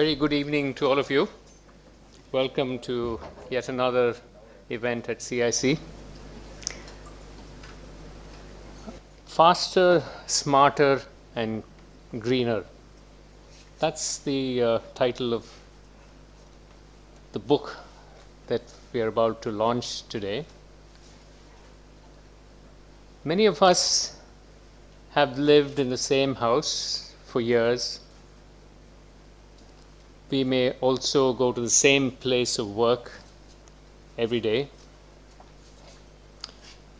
very good evening to all of you. Welcome to yet another event at CIC. Faster, smarter, and greener. That's the title of the book that we are about to launch today. Many of us have lived in the same house for years. We may also go to the same place of work every day.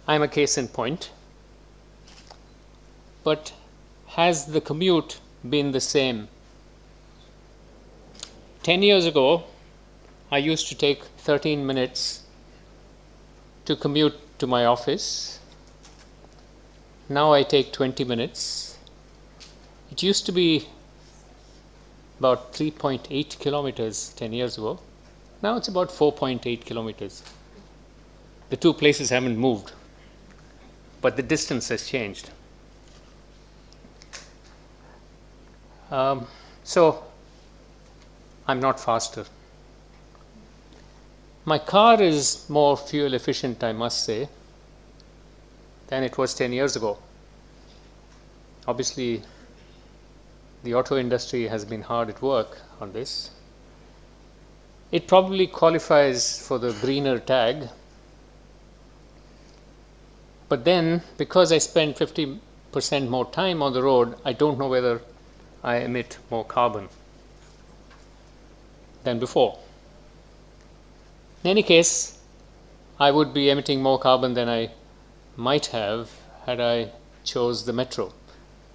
I'm a case in point. But has the commute been the same? 10 years ago, I used to take 13 minutes to commute to my office. Now I take 20 minutes. It used to be about 3.8 kilometers 10 years ago. Now it's about 4.8 kilometers. The two places haven't moved, but the distance has changed. So I'm not faster. My car is more fuel efficient, I must say, than it was 10 years ago. Obviously, the auto industry has been hard at work on this. It probably qualifies for the greener tag. But then, because I spend 50% more time on the road, I don't know whether I emit more carbon than before. In any case, I would be emitting more carbon than I might have had I chose the metro,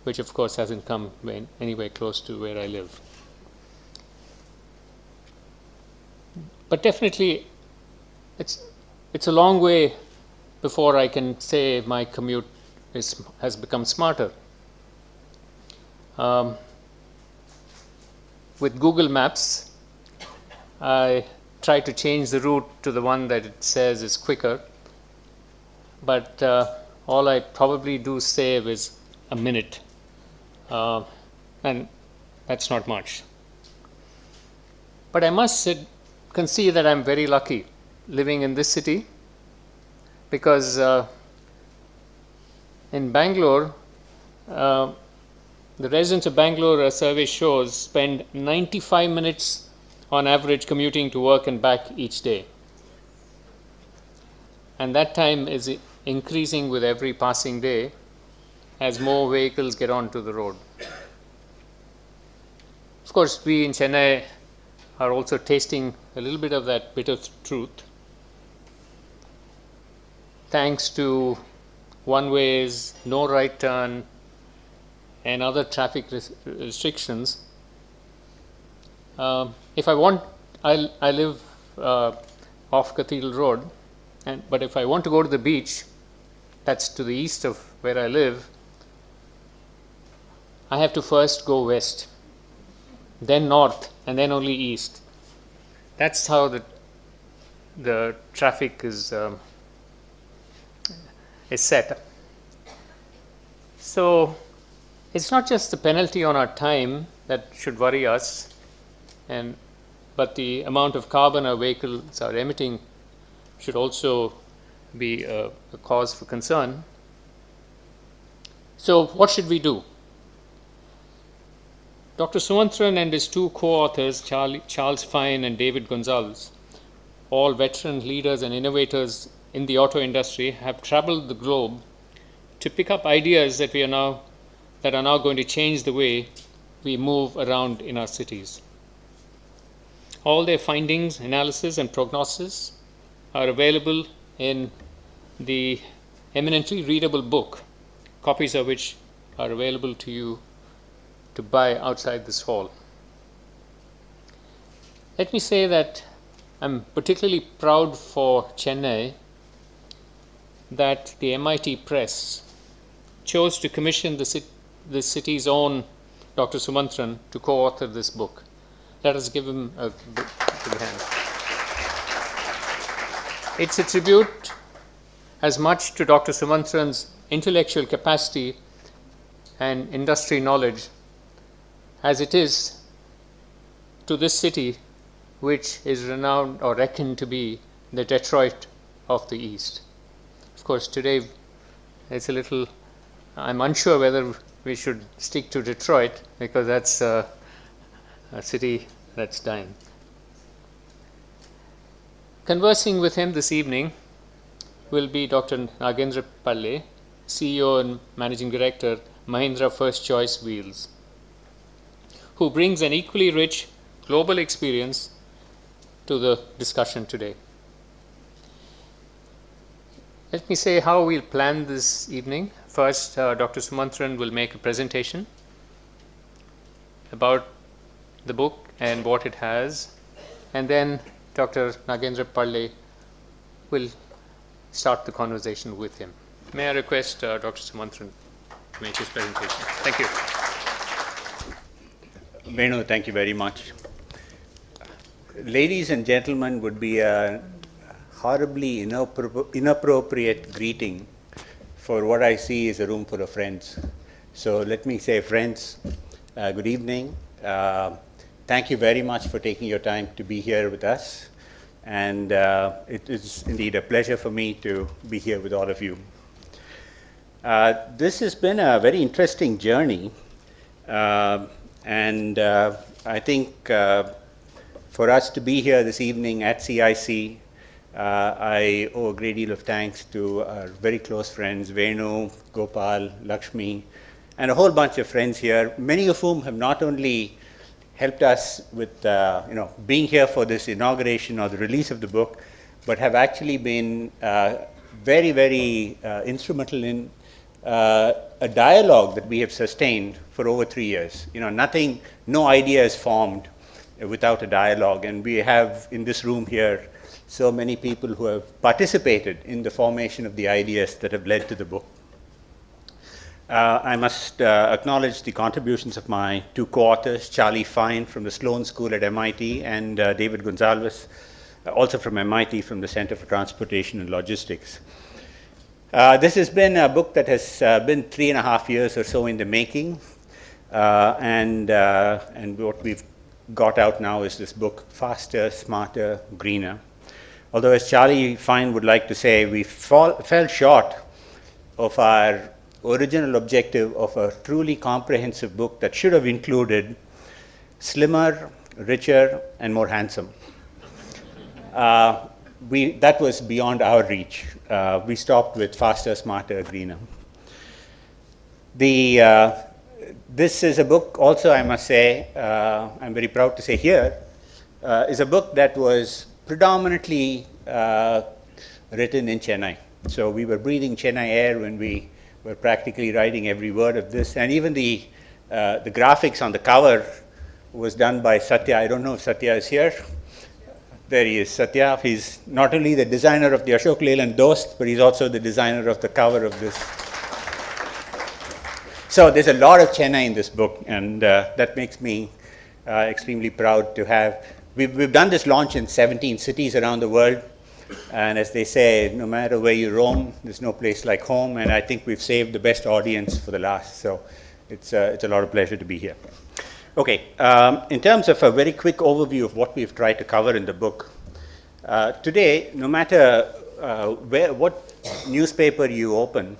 which of course hasn't come anywhere close to where I live. But definitely, it's a long way before I can say my commute has become smarter. With Google Maps, I try to change the route to the one that it says is quicker, but all I probably do save is a minute. And that's not much. But I must concede that I'm very lucky living in this city, because in Bangalore, the residents of Bangalore, a survey shows, spend 95 minutes on average commuting to work and back each day. And that time is increasing with every passing day as more vehicles get onto the road. Of course, we in Chennai are also tasting a little bit of that bitter truth, thanks to one-ways, no right turn, and other traffic restrictions. If I want, I live off Cathedral Road, but if I want to go to the beach, that's to the east of where I live, I have to first go west, then north, and then only east. That's how the traffic is set. So it's not just the penalty on our time that should worry us, but the amount of carbon our vehicles are emitting should also be a cause for concern. So what should we do? Dr. Sumantran and his two co-authors, Charles Fine and David Gonzalez, all veteran leaders and innovators in the auto industry, have traveled the globe to pick up ideas that are now going to change the way we move around in our cities. All their findings, analysis, and prognosis are available in the eminently readable book, copies of which are available to you to buy outside this hall. Let me say that I'm particularly proud for Chennai that the MIT Press chose to commission the city's own Dr. Sumantran to co-author this book. Let us give him a big hand. It's a tribute as much to Dr. Sumantran's intellectual capacity and industry knowledge as it is to this city, which is renowned or reckoned to be the Detroit of the East. Of course, today it's a little, I'm unsure whether we should stick to Detroit, because that's a city that's dying. Conversing with him this evening will be Dr. Nagendra Palle, CEO and Managing Director, Mahindra First Choice Wheels, who brings an equally rich global experience to the discussion today. Let me say how we'll plan this evening. First, Dr. Sumantran will make a presentation about the book and what it has, and then Dr. Nagendra Palle will start the conversation with him. May I request Dr. Sumantran to make his presentation? Thank you. Venu, thank you very much. Ladies and gentlemen would be a horribly inappropriate greeting for what I see is a room full of friends. So let me say, friends, good evening. Thank you very much for taking your time to be here with us. And it is indeed a pleasure for me to be here with all of you. This has been a very interesting journey. And I think for us to be here this evening at CIC, I owe a great deal of thanks to our very close friends, Venu, Gopal, Lakshmi, and a whole bunch of friends here, many of whom have not only helped us with being here for this inauguration or the release of the book, but have actually been very, very instrumental in a dialogue that we have sustained for over 3 years. No idea is formed without a dialogue, and we have in this room here so many people who have participated in the formation of the ideas that have led to the book. I must acknowledge the contributions of my two co-authors, Charlie Fine from the Sloan School at MIT and David Gonzalez, also from MIT from the Center for Transportation and Logistics. This has been a book that has been 3.5 years or so in the making, and what we've got out now is this book, Faster, Smarter, Greener. Although, as Charlie Fine would like to say, we fell short of our original objective of a truly comprehensive book that should have included slimmer, richer, and more handsome. That was beyond our reach. We stopped with Faster, Smarter, Greener. This is a book also, I must say, I'm very proud to say here, is a book that was predominantly written in Chennai. So we were breathing Chennai air when we were practically writing every word of this. And even the graphics on the cover was done by Satya. I don't know if Satya is here. There he is, Satya. He's not only the designer of the Ashok Leyland Dost, but he's also the designer of the cover of this. So there's a lot of Chennai in this book, and that makes me extremely proud to have. We've done this launch in 17 cities around the world, and as they say, no matter where you roam, there's no place like home, and I think we've saved the best audience for the last, so it's a lot of pleasure to be here. Okay, in terms of a very quick overview of what we've tried to cover in the book, today, no matter what newspaper you open,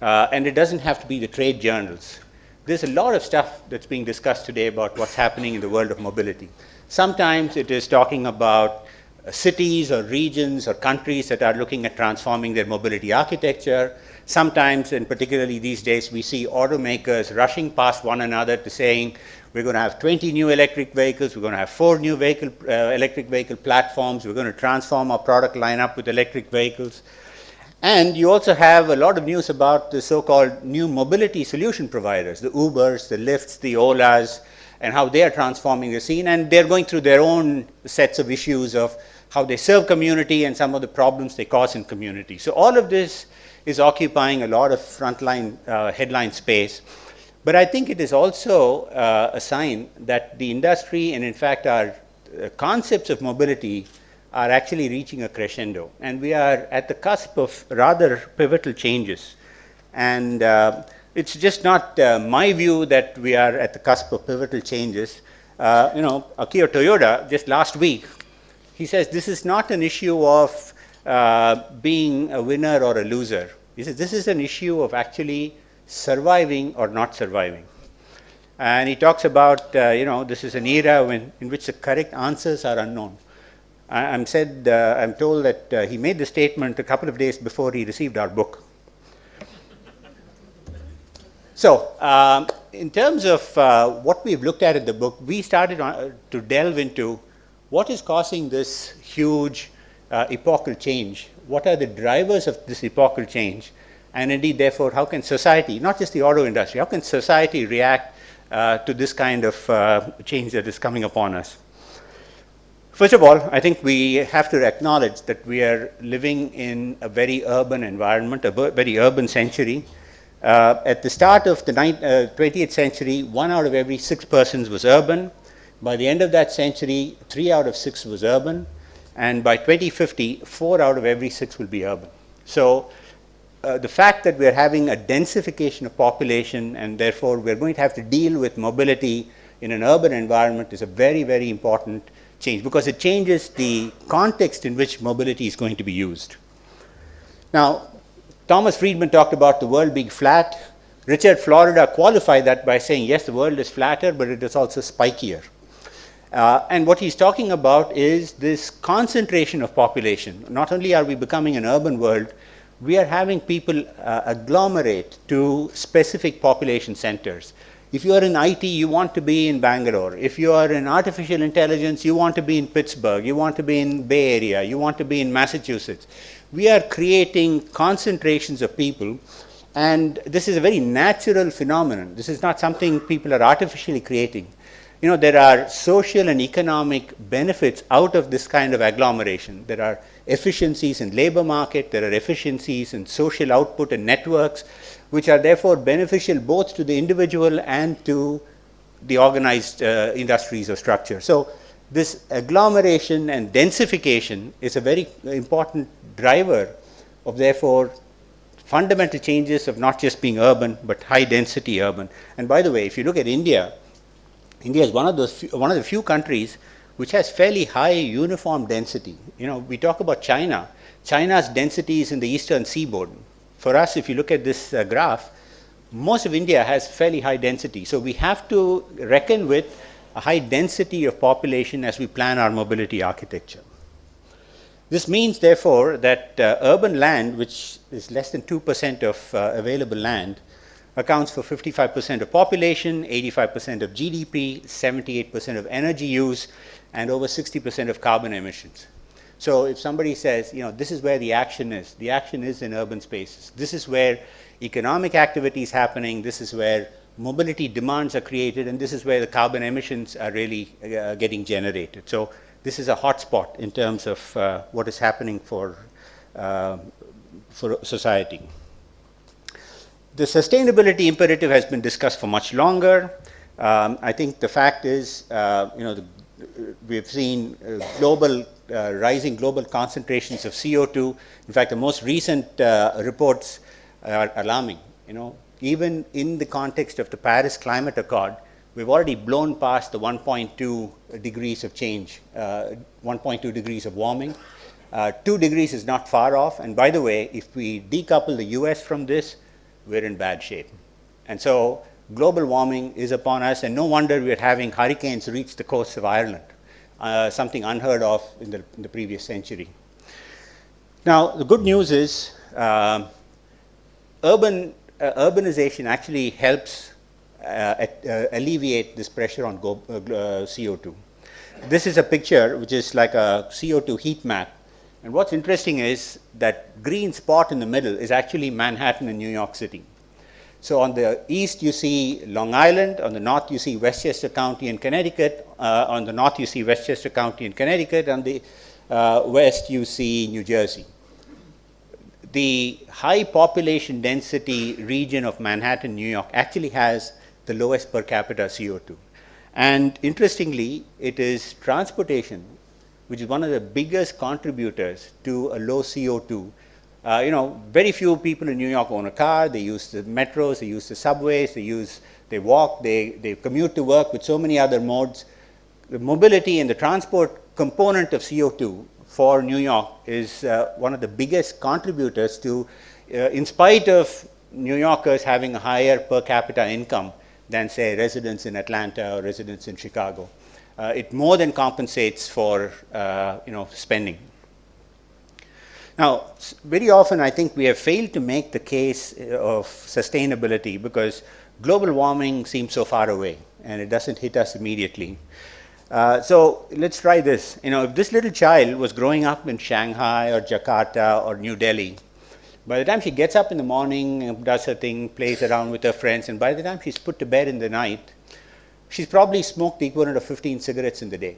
and it doesn't have to be the trade journals, there's a lot of stuff that's being discussed today about what's happening in the world of mobility. Sometimes it is talking about cities or regions or countries that are looking at transforming their mobility architecture. Sometimes, and particularly these days, we see automakers rushing past one another to saying, we're going to have 20 new electric vehicles, we're going to have 4 new electric vehicle platforms, we're going to transform our product lineup with electric vehicles. And you also have a lot of news about the so-called new mobility solution providers, the Ubers, the Lyfts, the Olas, and how they are transforming the scene. And they're going through their own sets of issues of how they serve community and some of the problems they cause in community. So all of this is occupying a lot of frontline headline space. But I think it is also a sign that the industry and in fact our concepts of mobility are actually reaching a crescendo. And we are at the cusp of rather pivotal changes. And it's just not my view that we are at the cusp of pivotal changes. Akio Toyoda, just last week, he says this is not an issue of being a winner or a loser. He says this is an issue of actually surviving or not surviving. And he talks about, this is an era in which the correct answers are unknown. I'm told that he made the statement a couple of days before he received our book. So, in terms of what we've looked at in the book, we started to delve into what is causing this huge epochal change. What are the drivers of this epochal change? And indeed, therefore, how can society, not just the auto industry, how can society react to this kind of change that is coming upon us? First of all, I think we have to acknowledge that we are living in a very urban environment, a very urban century. At the start of the 20th century, 1 out of every 6 persons was urban. By the end of that century, 3 out of 6 was urban. And by 2050, 4 out of every 6 will be urban. So the fact that we're having a densification of population and therefore we're going to have to deal with mobility in an urban environment is a very, very important change, because it changes the context in which mobility is going to be used. Now, Thomas Friedman talked about the world being flat. Richard Florida qualified that by saying, yes, the world is flatter, but it is also spikier. And what he's talking about is this concentration of population. Not only are we becoming an urban world, we are having people agglomerate to specific population centers. If you are in IT, you want to be in Bangalore. If you are in artificial intelligence, you want to be in Pittsburgh. You want to be in Bay Area. You want to be in Massachusetts. We are creating concentrations of people, and this is a very natural phenomenon. This is not something people are artificially creating. There are social and economic benefits out of this kind of agglomeration. There are efficiencies in labor market. There are efficiencies in social output and networks, which are therefore beneficial both to the individual and to the organized industries or structure. So this agglomeration and densification is a very important driver of, therefore, fundamental changes of not just being urban, but high density urban. And by the way, if you look at India, India is one of the few countries which has fairly high uniform density. We talk about China. China's density is in the eastern seaboard. For us, if you look at this graph, most of India has fairly high density. So we have to reckon with a high density of population as we plan our mobility architecture. This means, therefore, that urban land, which is less than 2% of available land, accounts for 55% of population, 85% of GDP, 78% of energy use, and over 60% of carbon emissions. So if somebody says, this is where the action is in urban spaces. This is where economic activity is happening. This is where mobility demands are created, and this is where the carbon emissions are really getting generated. So this is a hotspot in terms of what is happening for society. The sustainability imperative has been discussed for much longer. I think the fact is, we've seen rising global concentrations of CO2. In fact, the most recent reports are alarming. Even in the context of the Paris Climate Accord, we've already blown past the 1.2 degrees of change, 1.2 degrees of warming. 2 degrees is not far off. And by the way, if we decouple the US from this, we're in bad shape. And so global warming is upon us, and no wonder we're having hurricanes reach the coasts of Ireland, something unheard of in the previous century. Now, the good news is urbanization actually helps alleviate this pressure on CO2. This is a picture which is like a CO2 heat map. And what's interesting is that green spot in the middle is actually Manhattan and New York City. So on the east you see Long Island, on the north you see Westchester County in Connecticut, on the north you see Westchester County in Connecticut, on the west you see New Jersey. The high population density region of Manhattan, New York actually has the lowest per capita CO2. And interestingly, it is transportation which is one of the biggest contributors to a low CO2. Very few people in New York own a car. They use the metros, they use the subways, they walk, they commute to work with so many other modes. the mobility and the transport component of CO2 for New York is one of the biggest contributors to, in spite of New Yorkers having a higher per capita income than, say, residents in Atlanta or residents in Chicago. It more than compensates for spending. Now, very often I think we have failed to make the case of sustainability because global warming seems so far away and it doesn't hit us immediately. So let's try this. If this little child was growing up in Shanghai or Jakarta or New Delhi, by the time she gets up in the morning, does her thing, plays around with her friends, and by the time she's put to bed in the night, she's probably smoked the equivalent of 15 cigarettes in the day.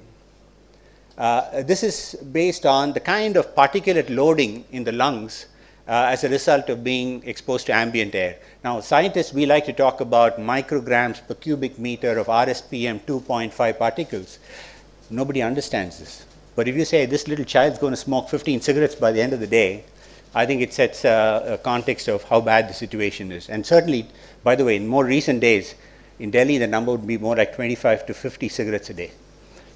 This is based on the kind of particulate loading in the lungs as a result of being exposed to ambient air. Now, scientists, we like to talk about micrograms per cubic meter of RSPM 2.5 particles. Nobody understands this. But if you say this little child's going to smoke 15 cigarettes by the end of the day, I think it sets a context of how bad the situation is. And certainly, by the way, in more recent days, in Delhi, the number would be more like 25 to 50 cigarettes a day.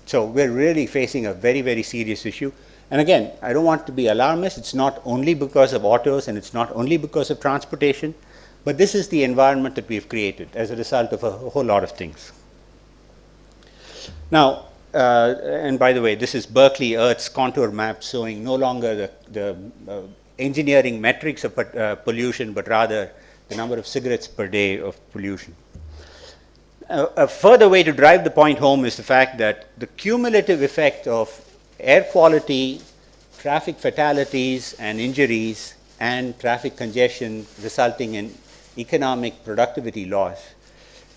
So we're really facing a very, very serious issue. And again, I don't want to be alarmist. It's not only because of autos and it's not only because of transportation, but this is the environment that we've created as a result of a whole lot of things. Now, and by the way, this is Berkeley Earth's contour map showing no longer the engineering metrics of pollution, but rather the number of cigarettes per day of pollution. A further way to drive the point home is the fact that the cumulative effect of air quality, traffic fatalities and injuries, and traffic congestion resulting in economic productivity loss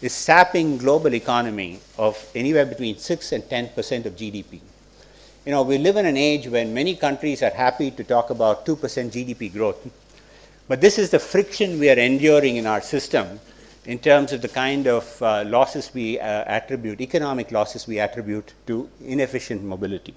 is sapping global economy of anywhere between 6 and 10% of GDP. We live in an age when many countries are happy to talk about 2% GDP growth, but this is the friction we are enduring in our system in terms of the kind of losses we attribute, economic losses we attribute to inefficient mobility.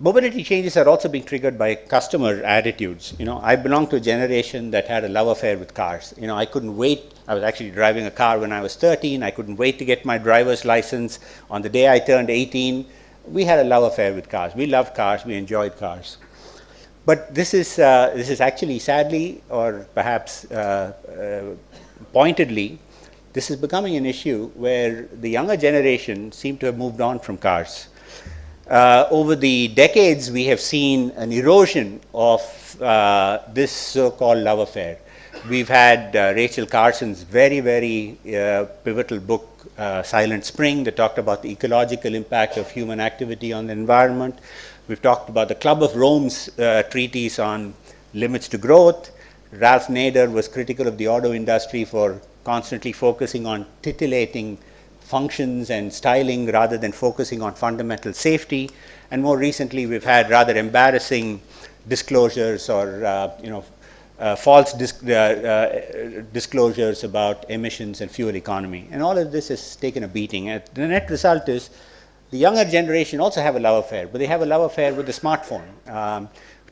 Mobility changes are also being triggered by customer attitudes. I belong to a generation that had a love affair with cars. I couldn't wait. I was actually driving a car when I was 13. I couldn't wait to get my driver's license. On the day I turned 18, we had a love affair with cars. We loved cars. We enjoyed cars. But this is actually, sadly, or perhaps pointedly, this is becoming an issue where the younger generation seem to have moved on from cars. Over the decades, we have seen an erosion of this so-called love affair. We've had Rachel Carson's very, very pivotal book, Silent Spring, that talked about the ecological impact of human activity on the environment. We've talked about the Club of Rome's treatise on limits to growth. Ralph Nader was critical of the auto industry for constantly focusing on titillating functions and styling rather than focusing on fundamental safety. And more recently, we've had rather embarrassing disclosures or false disclosures about emissions and fuel economy. And all of this has taken a beating. The net result is the younger generation also have a love affair, but they have a love affair with the smartphone.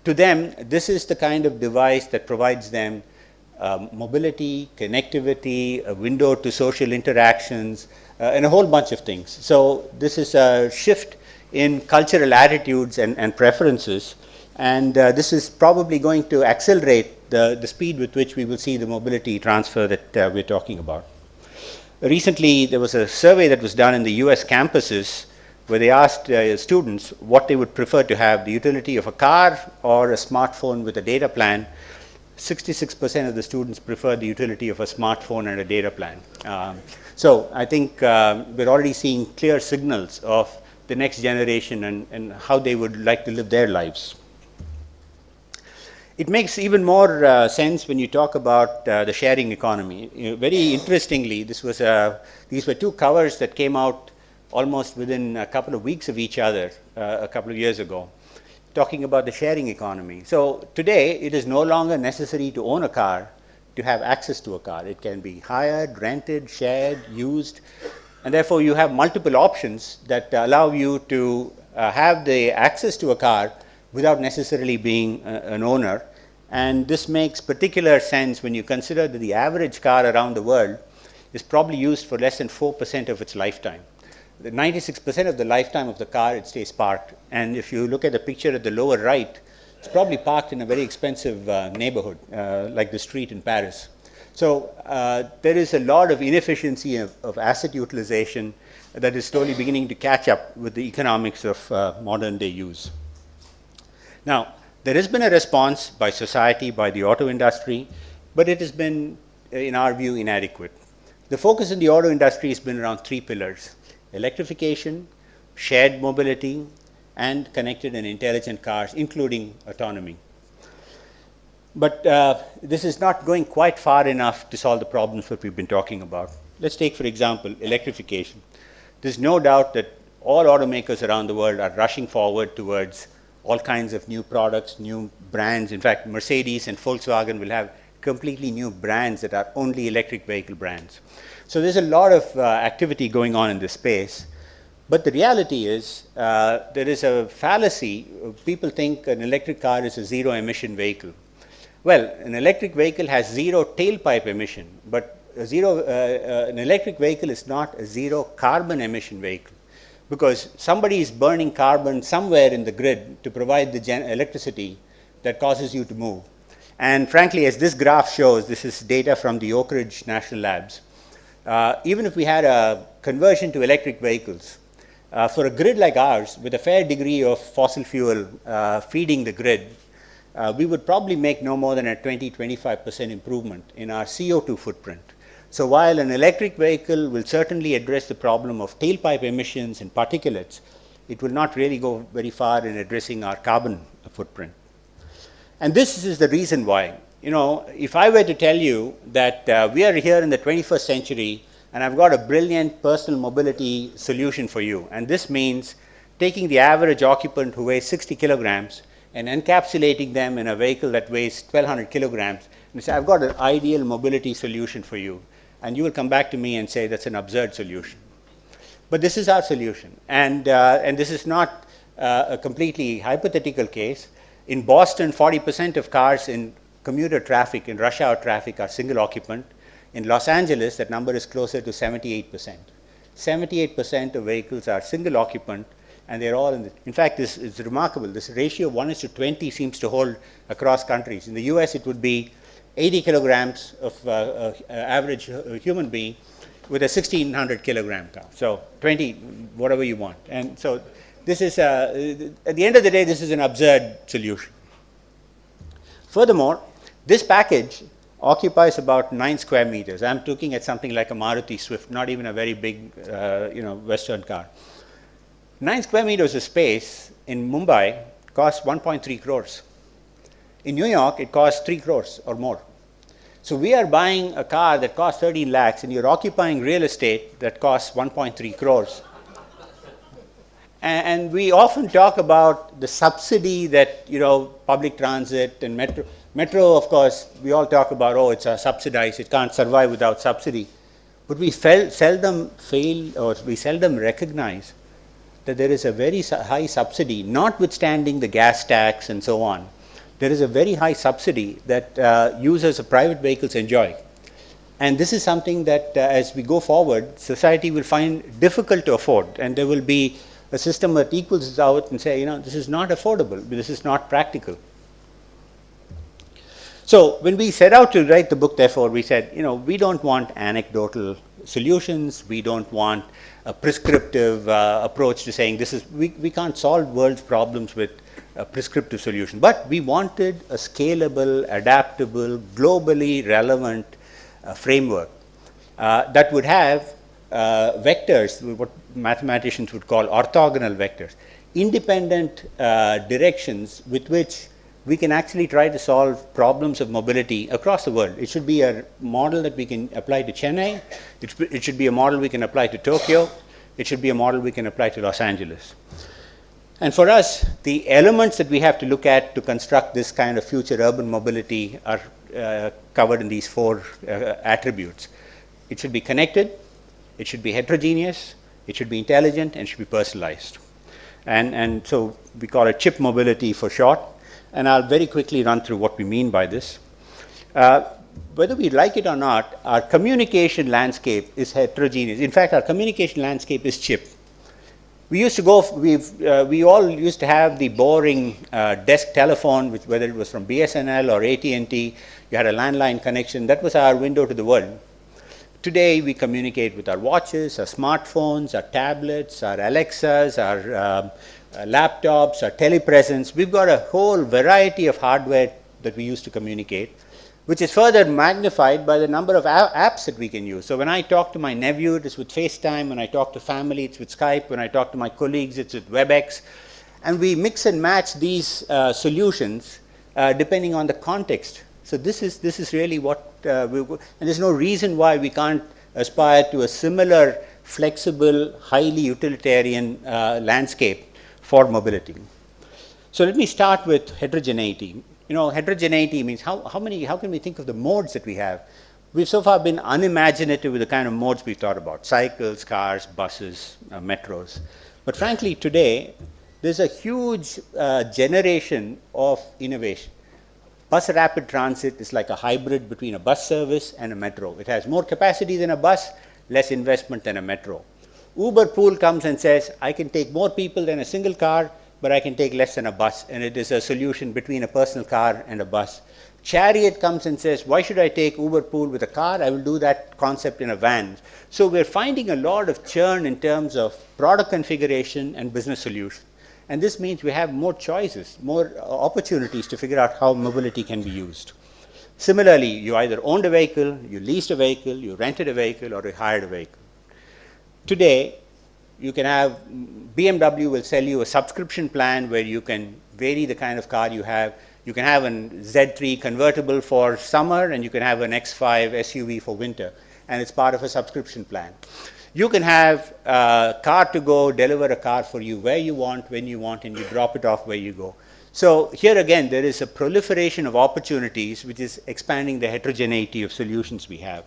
To them, this is the kind of device that provides them mobility, connectivity, a window to social interactions, and a whole bunch of things. So this is a shift in cultural attitudes and preferences, and this is probably going to accelerate the speed with which we will see the mobility transfer that we're talking about. Recently, there was a survey that was done in the US campuses where they asked students what they would prefer to have, the utility of a car or a smartphone with a data plan. 66% of the students preferred the utility of a smartphone and a data plan. So I think we're already seeing clear signals of the next generation and how they would like to live their lives. It makes even more sense when you talk about the sharing economy. Very interestingly, these were two covers that came out almost within a couple of weeks of each other a couple of years ago, talking about the sharing economy. So today, it is no longer necessary to own a car to have access to a car. It can be hired, rented, shared, used, and therefore you have multiple options that allow you to have the access to a car without necessarily being an owner. And this makes particular sense when you consider that the average car around the world is probably used for less than 4% of its lifetime. The 96% of the lifetime of the car, it stays parked. And if you look at the picture at the lower right, it's probably parked in a very expensive neighborhood, like the street in Paris. So there is a lot of inefficiency of asset utilization that is slowly beginning to catch up with the economics of modern day use. Now, there has been a response by society, by the auto industry, but it has been, in our view, inadequate. The focus in the auto industry has been around three pillars: electrification, shared mobility, and connected and intelligent cars, including autonomy. But this is not going quite far enough to solve the problems that we've been talking about. Let's take, for example, electrification. There's no doubt that all automakers around the world are rushing forward towards all kinds of new products, new brands. In fact, Mercedes and Volkswagen will have completely new brands that are only electric vehicle brands. So there's a lot of activity going on in this space. But the reality is there is a fallacy. People think an electric car is a zero emission vehicle. Well, an electric vehicle has zero tailpipe emission, but an electric vehicle is not a zero carbon emission vehicle, because somebody is burning carbon somewhere in the grid to provide the electricity that causes you to move. And frankly, as this graph shows, this is data from the Oak Ridge National Labs. Even if we had a conversion to electric vehicles, for a grid like ours, with a fair degree of fossil fuel feeding the grid, we would probably make no more than a 20-25% improvement in our CO2 footprint. So while an electric vehicle will certainly address the problem of tailpipe emissions and particulates, it will not really go very far in addressing our carbon footprint. And this is the reason why. You know, if I were to tell you that we are here in the 21st century and I've got a brilliant personal mobility solution for you, and this means taking the average occupant who weighs 60 kilograms and encapsulating them in a vehicle that weighs 1,200 kilograms, and say, I've got an ideal mobility solution for you. And you will come back to me and say that's an absurd solution. But this is our solution. And this is not a completely hypothetical case. In Boston, 40% of cars in commuter traffic, in rush hour traffic, are single occupant. In Los Angeles, that number is closer to 78%. 78% of vehicles are single occupant, and they're all in fact, this is remarkable. This ratio of 1:20 seems to hold across countries. In the US, it would be 80 kilograms of average human being with a 1,600 kilogram car. So 20, whatever you want. And so this is, at the end of the day, this is an absurd solution. Furthermore, this package occupies about 9 square meters. I'm looking at something like a Maruti Swift, not even a very big, Western car. 9 square meters of space in Mumbai costs 1.3 crores. In New York, it costs 3 crores or more. So we are buying a car that costs 13 lakhs, and you're occupying real estate that costs 1.3 crores. And we often talk about the subsidy that, public transit and metro, of course, we all talk about, oh, it's subsidized, it can't survive without subsidy. But we seldom recognize that there is a very high subsidy, notwithstanding the gas tax and so on. There is a very high subsidy that users of private vehicles enjoy. And this is something that as we go forward, society will find difficult to afford. And there will be a system that equals this out and say, this is not affordable, this is not practical. So when we set out to write the book, therefore, we said, we don't want anecdotal solutions. We don't want a prescriptive approach to saying we can't solve world's problems with a prescriptive solution. But we wanted a scalable, adaptable, globally relevant framework that would have vectors, what mathematicians would call orthogonal vectors, independent directions with which we can actually try to solve problems of mobility across the world. It should be a model that we can apply to Chennai. It should be a model we can apply to Tokyo. It should be a model we can apply to Los Angeles. And for us, the elements that we have to look at to construct this kind of future urban mobility are covered in these 4 attributes. It should be connected, it should be heterogeneous, it should be intelligent, and it should be personalized. And so we call it chip mobility for short. And I'll very quickly run through what we mean by this. whether we like it or not, our communication landscape is heterogeneous. In fact, our communication landscape is chipped. We used to go, we all used to have the boring desk telephone, which, whether it was from BSNL or AT&T, you had a landline connection. That was our window to the world. Today, we communicate with our watches, our smartphones, our tablets, our Alexas, our laptops, our telepresence. We've got a whole variety of hardware that we use to communicate, which is further magnified by the number of apps that we can use. So when I talk to my nephew, it is with FaceTime. When I talk to family, it's with Skype. When I talk to my colleagues, it's with WebEx. And we mix and match these solutions depending on the context. So this is really what and there's no reason why we can't aspire to a similar flexible, highly utilitarian landscape for mobility. So let me start with heterogeneity. You know, heterogeneity means how can we think of the modes that we have? We've so far been unimaginative with the kind of modes we've thought about: cycles, cars, buses, metros. But frankly, today, there's a huge generation of innovation. Bus rapid transit is like a hybrid between a bus service and a metro. It has more capacity than a bus, less investment than a metro. Uber Pool comes and says, I can take more people than a single car, but I can take less than a bus, and it is a solution between a personal car and a bus. Chariot comes and says, why should I take Uber Pool with a car? I will do that concept in a van. So we're finding a lot of churn in terms of product configuration and business solution. And this means we have more choices, more opportunities to figure out how mobility can be used. Similarly, you either owned a vehicle, you leased a vehicle, you rented a vehicle, or you hired a vehicle. Today, you can have, BMW will sell you a subscription plan where you can vary the kind of car you have. You can have an Z3 convertible for summer, and you can have an X5 SUV for winter, and it's part of a subscription plan. You can have car to go, deliver a car for you where you want, when you want, and you drop it off where you go. So here again, there is a proliferation of opportunities which is expanding the heterogeneity of solutions we have.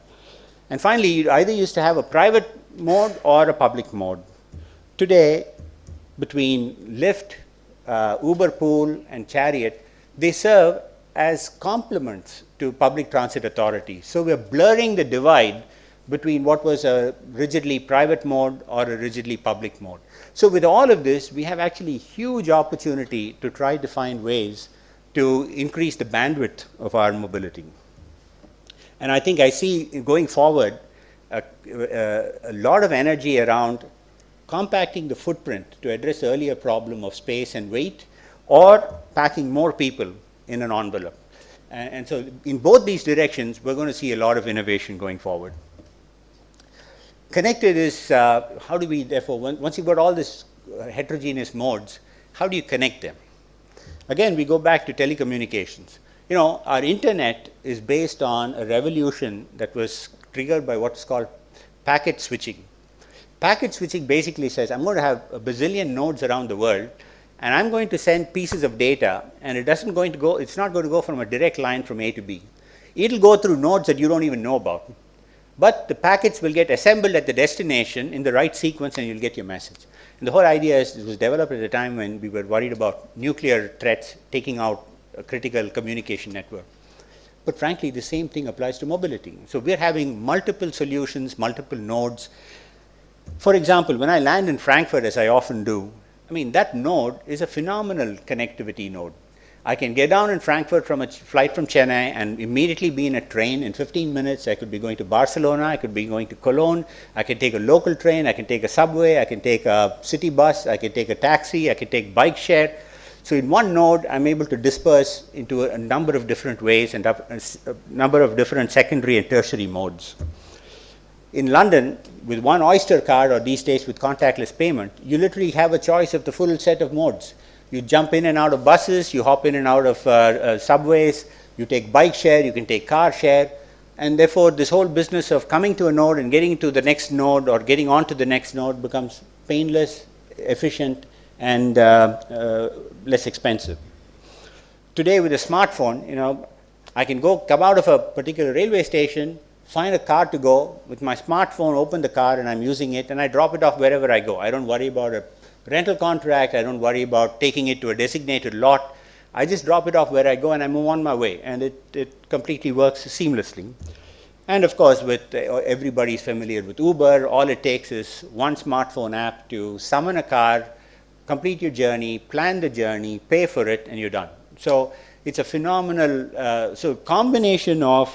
And finally, you either used to have a private mode or a public mode. Today, between Lyft, Uber Pool, and Chariot, they serve as complements to public transit authorities. So we're blurring the divide between what was a rigidly private mode or a rigidly public mode. So with all of this, we have actually huge opportunity to try to find ways to increase the bandwidth of our mobility. And I think I see going forward a lot of energy around compacting the footprint to address the earlier problem of space and weight, or packing more people in an envelope. And so in both these directions, we're going to see a lot of innovation going forward. Connected is, how do we therefore, once you've got all these heterogeneous modes, how do you connect them? Again, we go back to telecommunications. You know, our internet is based on a revolution that was triggered by what's called packet switching. Packet switching basically says, I'm going to have a bazillion nodes around the world, and I'm going to send pieces of data, and it's not going to go from a direct line from A to B. It'll go through nodes that you don't even know about. But the packets will get assembled at the destination in the right sequence, and you'll get your message. And the whole idea is it was developed at a time when we were worried about nuclear threats taking out a critical communication network. But frankly, the same thing applies to mobility. So we're having multiple solutions, multiple nodes. For example, when I land in Frankfurt, as I often do, I mean, that node is a phenomenal connectivity node. I can get down in Frankfurt from a flight from Chennai and immediately be in a train in 15 minutes. I could be going to Barcelona, I could be going to Cologne, I can take a local train, I can take a subway, I can take a city bus, I can take a taxi, I can take bike share. So in one node, I'm able to disperse into a number of different ways and a number of different secondary and tertiary modes. In London, with one Oyster card, or these days with contactless payment, you literally have a choice of the full set of modes. You jump in and out of buses, you hop in and out of subways, you take bike share, you can take car share, and therefore this whole business of coming to a node and getting to the next node or getting onto the next node becomes painless, efficient, and less expensive. Today with a smartphone, you know, I can come out of a particular railway station, find a car to go, with my smartphone, open the car, and I'm using it, and I drop it off wherever I go. I don't worry about a rental contract, I don't worry about taking it to a designated lot. I just drop it off where I go and I move on my way, and it completely works seamlessly. And of course, with everybody's familiar with Uber, all it takes is one smartphone app to summon a car, complete your journey, plan the journey, pay for it, and you're done. So it's a phenomenal, combination of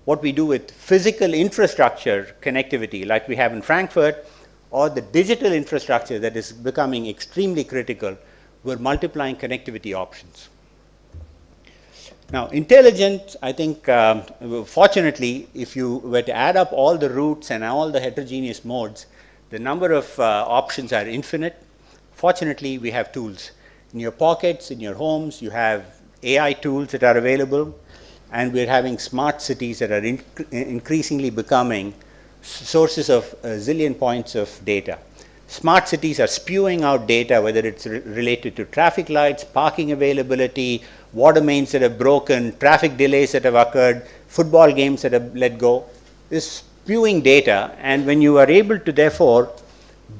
what we do with physical infrastructure connectivity like we have in Frankfurt, or the digital infrastructure that is becoming extremely critical. We're multiplying connectivity options. Now, intelligent, I think, fortunately, if you were to add up all the routes and all the heterogeneous modes, the number of options are infinite. Fortunately, we have tools. In your pockets, in your homes, you have AI tools that are available, and we're having smart cities that are increasingly becoming sources of a zillion points of data. Smart cities are spewing out data, whether it's related to traffic lights, parking availability, water mains that have broken, traffic delays that have occurred, football games that have let go. This spewing data, and when you are able to therefore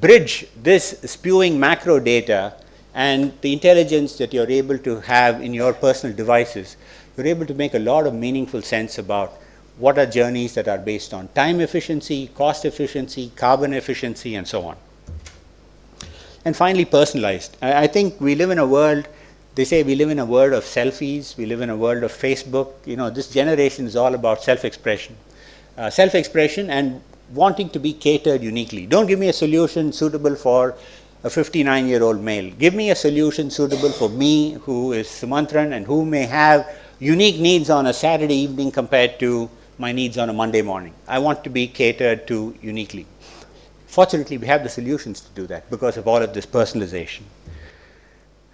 bridge this spewing macro data and the intelligence that you're able to have in your personal devices, you're able to make a lot of meaningful sense about what are journeys that are based on time efficiency, cost efficiency, carbon efficiency, and so on. And finally, personalized. I think we live in a world, they say we live in a world of selfies, we live in a world of Facebook. You know, this generation is all about self-expression. Self-expression and wanting to be catered uniquely. Don't give me a solution suitable for a 59-year-old male. Give me a solution suitable for me, who is Sumantran, and who may have unique needs on a Saturday evening compared to my needs on a Monday morning. I want to be catered to uniquely. Fortunately, we have the solutions to do that because of all of this personalization.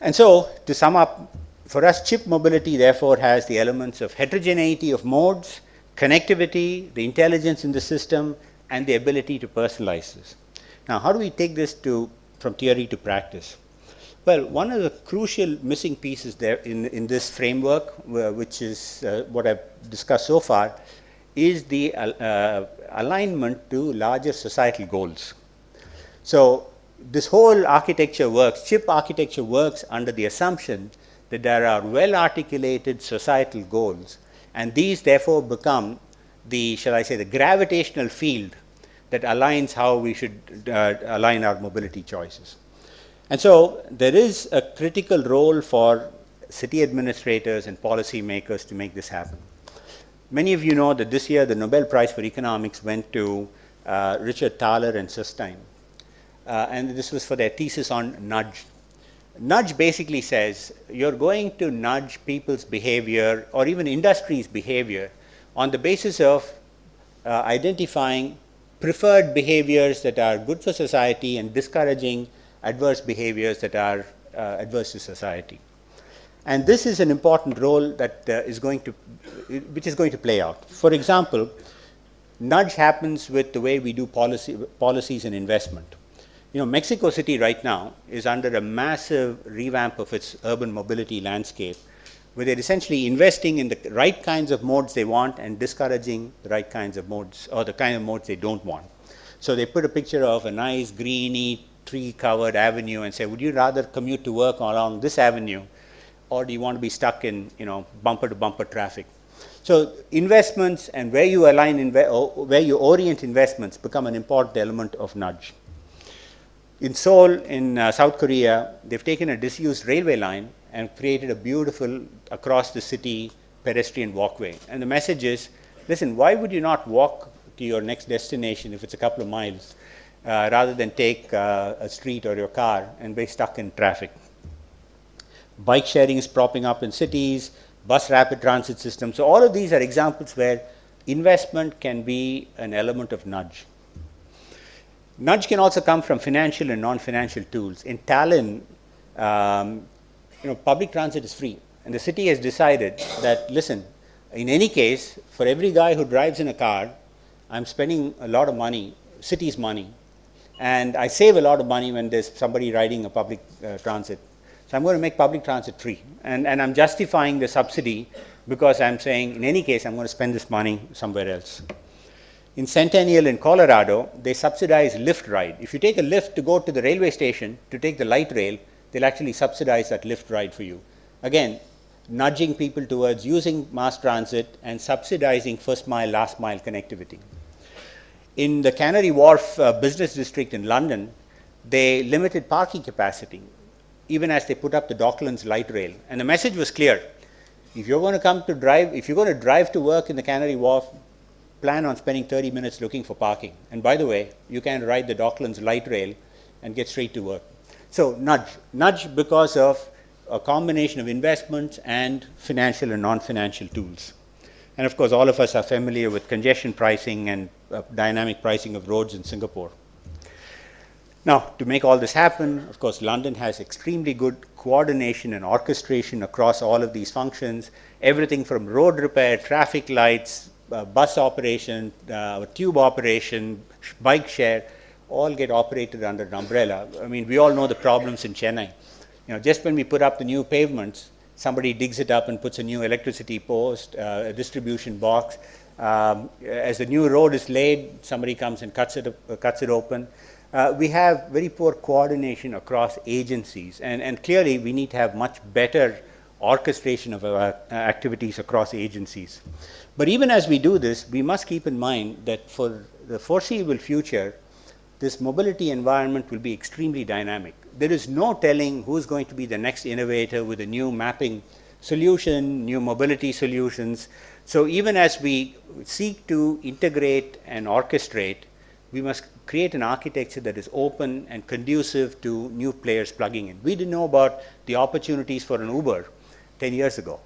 And so, to sum up, for us, chip mobility therefore has the elements of heterogeneity of modes, connectivity, the intelligence in the system, and the ability to personalize this. Now, how do we take this from theory to practice? Well, one of the crucial missing pieces there in this framework, which is what I've discussed so far, is the alignment to larger societal goals. So this whole architecture works, chip architecture works under the assumption that there are well-articulated societal goals, and these therefore become the, shall I say, the gravitational field that aligns how we should align our mobility choices. And so there is a critical role for city administrators and policymakers to make this happen. Many of you know that this year the Nobel Prize for Economics went to Richard Thaler and Sustain. And this was for their thesis on nudge. Nudge basically says you're going to nudge people's behavior or even industry's behavior on the basis of identifying preferred behaviors that are good for society and discouraging adverse behaviors that are adverse to society. And this is an important role that which is going to play out. For example, nudge happens with the way we do policies and investment. You know, Mexico City right now is under a massive revamp of its urban mobility landscape, where they're essentially investing in the right kinds of modes they want and discouraging the right kinds of modes, or the kind of modes they don't want. So they put a picture of a nice greeny tree-covered avenue and say, would you rather commute to work along this avenue, or do you want to be stuck in, you know, bumper-to-bumper traffic? So investments and where you align, where you orient investments become an important element of nudge. In Seoul, in South Korea, they've taken a disused railway line and created a beautiful across the city pedestrian walkway. And the message is, listen, why would you not walk to your next destination if it's a couple of miles, rather than take a street or your car and be stuck in traffic? Bike sharing is propping up in cities, bus rapid transit systems. So all of these are examples where investment can be an element of nudge. Nudge can also come from financial and non-financial tools. In Tallinn, public transit is free, and the city has decided that, listen, in any case, for every guy who drives in a car, I'm spending a lot of money, city's money, and I save a lot of money when there's somebody riding a public transit. So I'm going to make public transit free, and I'm justifying the subsidy because I'm saying, in any case, I'm going to spend this money somewhere else. In Centennial in Colorado, they subsidize lift ride. If you take a lift to go to the railway station to take the light rail, they'll actually subsidize that lift ride for you. Again, nudging people towards using mass transit and subsidizing first mile, last mile connectivity. In the Canary Wharf business district in London, they limited parking capacity, even as they put up the Docklands light rail. And the message was clear. If you're going to drive to work in the Canary Wharf, plan on spending 30 minutes looking for parking. And by the way, you can ride the Docklands light rail and get straight to work. So nudge because of a combination of investments and financial and non-financial tools. And of course, all of us are familiar with congestion pricing and dynamic pricing of roads in Singapore. Now, to make all this happen, of course, London has extremely good coordination and orchestration across all of these functions, everything from road repair, traffic lights, bus operation, tube operation, bike share, all get operated under an umbrella. I mean, we all know the problems in Chennai. Just when we put up the new pavements, somebody digs it up and puts a new electricity post, a distribution box. As the new road is laid, somebody comes and cuts it open. We have very poor coordination across agencies, and clearly we need to have much better orchestration of our activities across agencies. But even as we do this, we must keep in mind that for the foreseeable future, this mobility environment will be extremely dynamic. There is no telling who's going to be the next innovator with a new mapping solution, new mobility solutions. So even as we seek to integrate and orchestrate, we must create an architecture that is open and conducive to new players plugging in. We didn't know about the opportunities for an Uber 10 years ago,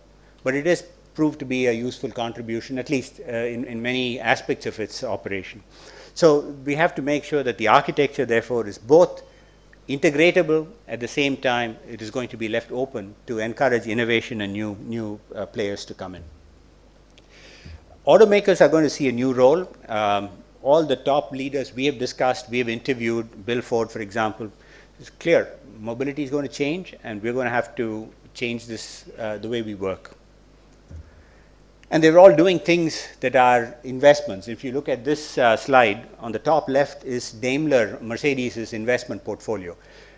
but it has proved to be a useful contribution, at least in many aspects of its operation. So we have to make sure that the architecture, therefore, is both integratable, at the same time it is going to be left open to encourage innovation and new players to come in. Automakers are going to see a new role. All the top leaders we have discussed, we have interviewed, Bill Ford, for example. It's clear mobility is going to change, and we're going to have to change this the way we work. And they're all doing things that are investments. If you look at this slide, on the top left is Daimler, Mercedes' investment portfolio.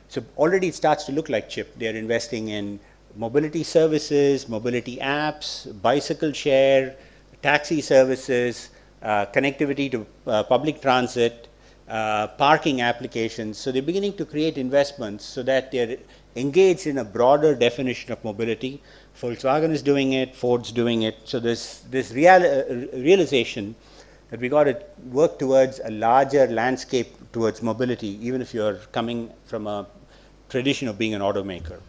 So already it starts to look like Chip. They're investing in mobility services, mobility apps, bicycle share, taxi services, connectivity to public transit, parking applications. So they're beginning to create investments so that they're engaged in a broader definition of mobility. Volkswagen is doing it, Ford's doing it. So this realization that we got to work towards a larger landscape towards mobility, even if you're coming from a tradition of being an automaker.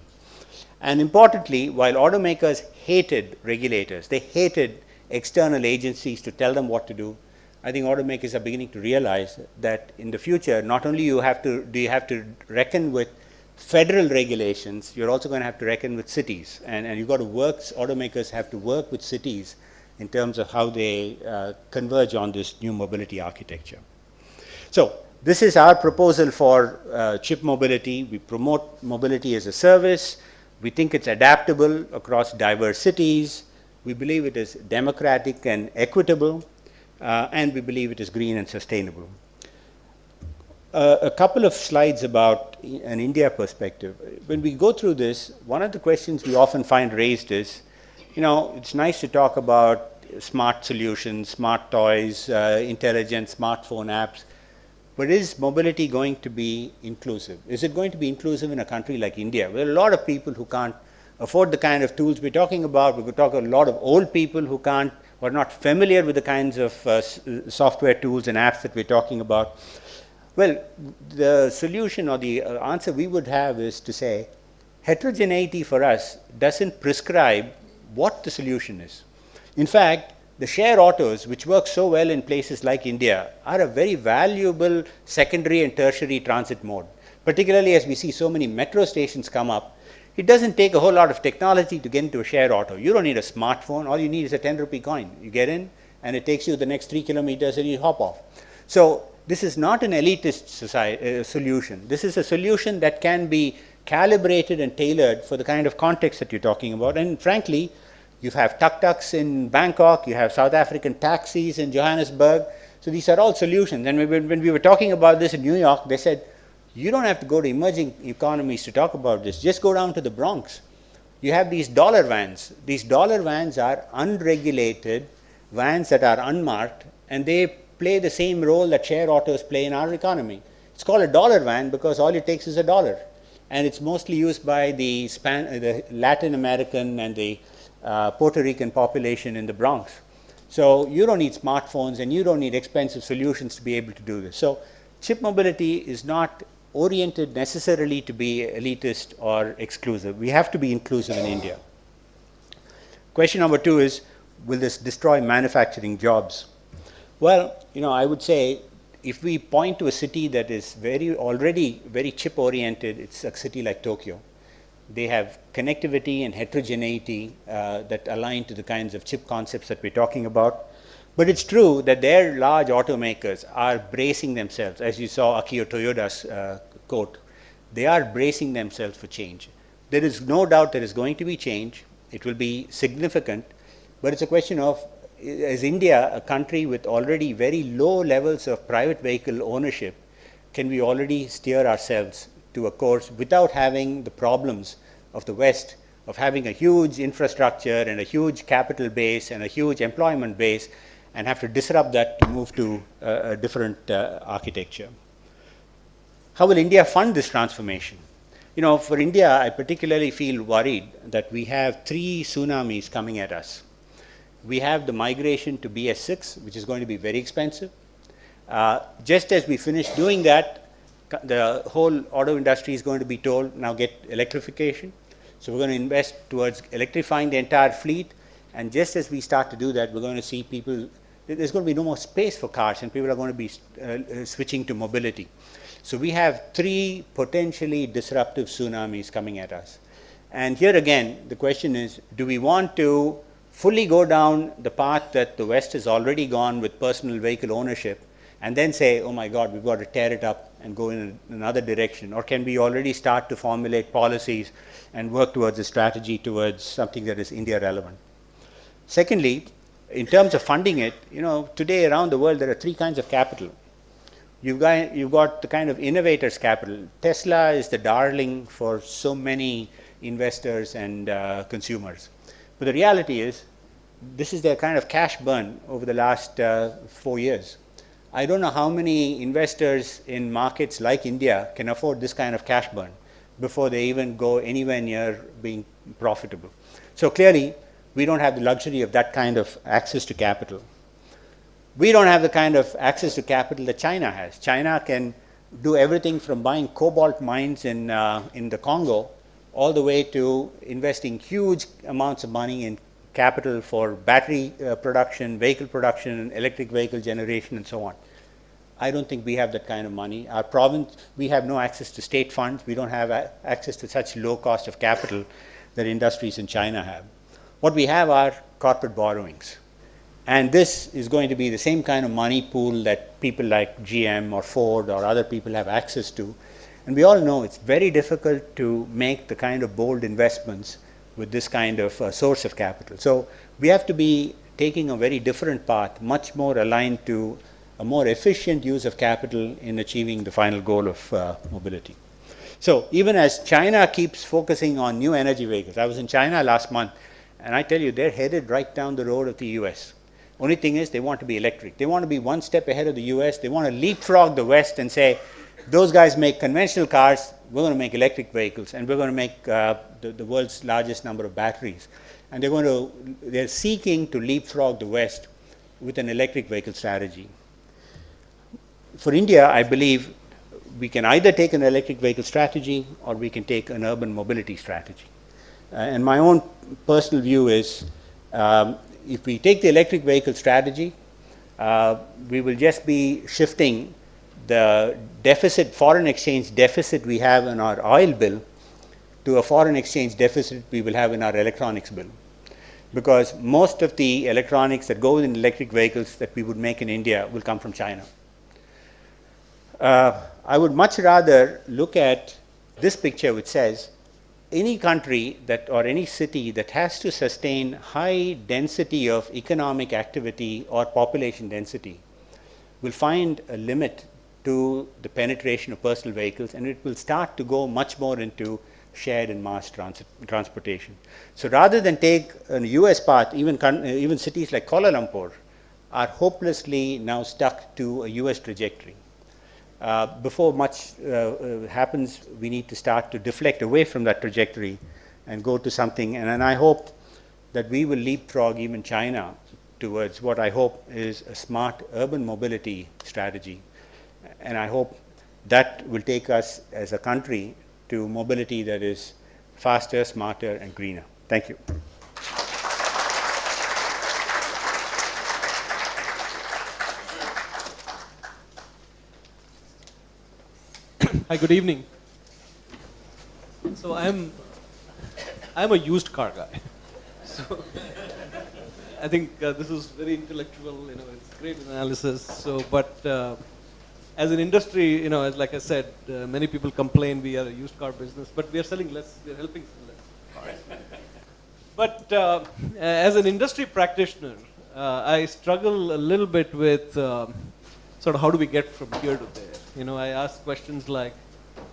And importantly, while automakers hated regulators, they hated external agencies to tell them what to do, I think automakers are beginning to realize that in the future, not only do you have to reckon with federal regulations, you're also going to have to reckon with cities. And you've got to automakers have to work with cities in terms of how they converge on this new mobility architecture. So this is our proposal for chip mobility. We promote mobility as a service. We think it's adaptable across diverse cities. We believe it is democratic and equitable, and we believe it is green and sustainable. A couple of slides about an India perspective. When we go through this, one of the questions we often find raised is, it's nice to talk about smart solutions, smart toys, intelligent smartphone apps, but is mobility going to be inclusive? Is it going to be inclusive in a country like India? There are a lot of people who can't afford the kind of tools we're talking about. We could talk a lot of old people who are not familiar with the kinds of software tools and apps that we're talking about. Well, the solution or the answer we would have is to say heterogeneity for us doesn't prescribe what the solution is. In fact, the share autos, which work so well in places like India, are a very valuable secondary and tertiary transit mode, particularly as we see so many metro stations come up. It doesn't take a whole lot of technology to get into a share auto. You don't need a smartphone. All you need is a 10 rupee coin. You get in, and it takes you the next 3 kilometers, and you hop off. So this is not an elitist solution. This is a solution that can be calibrated and tailored for the kind of context that you're talking about. And frankly, you have tuk-tuks in Bangkok, you have South African taxis in Johannesburg. So these are all solutions. And when we were talking about this in New York, they said, you don't have to go to emerging economies to talk about this. Just go down to the Bronx. you have these dollar vans. These dollar vans are unregulated vans that are unmarked, and they play the same role that share autos play in our economy. It's called a dollar van because all it takes is $1, and it's mostly used by the Latin American and the Puerto Rican population in the Bronx. So you don't need smartphones and you don't need expensive solutions to be able to do this. So chip mobility is not oriented necessarily to be elitist or exclusive. We have to be inclusive in India. Question number 2 is, will this destroy manufacturing jobs? Well, I would say if we point to a city that is already very chip oriented, it's a city like Tokyo. They have connectivity and heterogeneity that align to the kinds of chip concepts that we're talking about. But it's true that their large automakers are bracing themselves, as you saw Akio Toyoda's quote. They are bracing themselves for change. There is no doubt there is going to be change. It will be significant, but it's a question of, is India a country with already very low levels of private vehicle ownership? Can we already steer ourselves to a course without having the problems of the West, of having a huge infrastructure and a huge capital base and a huge employment base, and have to disrupt that to move to a different architecture? How will India fund this transformation? For India, I particularly feel worried that we have 3 tsunamis coming at us. We have the migration to BS6, which is going to be very expensive. Just as we finish doing that, the whole auto industry is going to be told, now get electrification. So we're going to invest towards electrifying the entire fleet. And just as we start to do that, we're going to see people, there's going to be no more space for cars, and people are going to be switching to mobility. So we have 3 potentially disruptive tsunamis coming at us. And here again, the question is, do we want to fully go down the path that the West has already gone with personal vehicle ownership, and then say, oh my God, we've got to tear it up and go in another direction? Or can we already start to formulate policies and work towards a strategy towards something that is India relevant? Secondly, in terms of funding it, today around the world there are 3 kinds of capital. You've got the kind of innovators capital. Tesla is the darling for so many investors and consumers. But the reality is, this is their kind of cash burn over the last 4 years. I don't know how many investors in markets like India can afford this kind of cash burn before they even go anywhere near being profitable. So clearly, we don't have the luxury of that kind of access to capital. We don't have the kind of access to capital that China has. China can do everything from buying cobalt mines in the Congo all the way to investing huge amounts of money in capital for battery production, vehicle production, electric vehicle generation, and so on. I don't think we have that kind of money. Our province, we have no access to state funds. We don't have access to such low cost of capital that industries in China have. What we have are corporate borrowings. And this is going to be the same kind of money pool that people like GM or Ford or other people have access to. And we all know it's very difficult to make the kind of bold investments with this kind of source of capital. So we have to be taking a very different path, much more aligned to a more efficient use of capital in achieving the final goal of mobility. So even as China keeps focusing on new energy vehicles, I was in China last month, and I tell you, they're headed right down the road of the US. Only thing is, they want to be electric. They want to be one step ahead of the US. They want to leapfrog the West and say, those guys make conventional cars, we're going to make electric vehicles, and we're going to make the world's largest number of batteries. And they're seeking to leapfrog the West with an electric vehicle strategy. For India, I believe we can either take an electric vehicle strategy or we can take an urban mobility strategy. And my own personal view is, if we take the electric vehicle strategy, we will just be shifting the deficit, foreign exchange deficit we have in our oil bill to a foreign exchange deficit we will have in our electronics bill. Because most of the electronics that go in electric vehicles that we would make in India will come from China. I would much rather look at this picture which says, any country that or any city that has to sustain high density of economic activity or population density will find a limit to the penetration of personal vehicles, and it will start to go much more into shared and mass transportation. So rather than take a US path, even cities like Kuala Lumpur are hopelessly now stuck to a US trajectory. Before much happens, we need to start to deflect away from that trajectory and go to something. And I hope that we will leapfrog even China towards what I hope is a smart urban mobility strategy. And I hope that will take us as a country to mobility that is faster, smarter, and greener. Thank you. Hi, good evening. So I'm a used car guy. So I think this is very intellectual. It's great analysis. So, but as an industry, as like I said, many people complain we are a used car business, but we are selling less. We are helping sell less cars. But as an industry practitioner, I struggle a little bit with sort of how do we get from here to there. I ask questions like,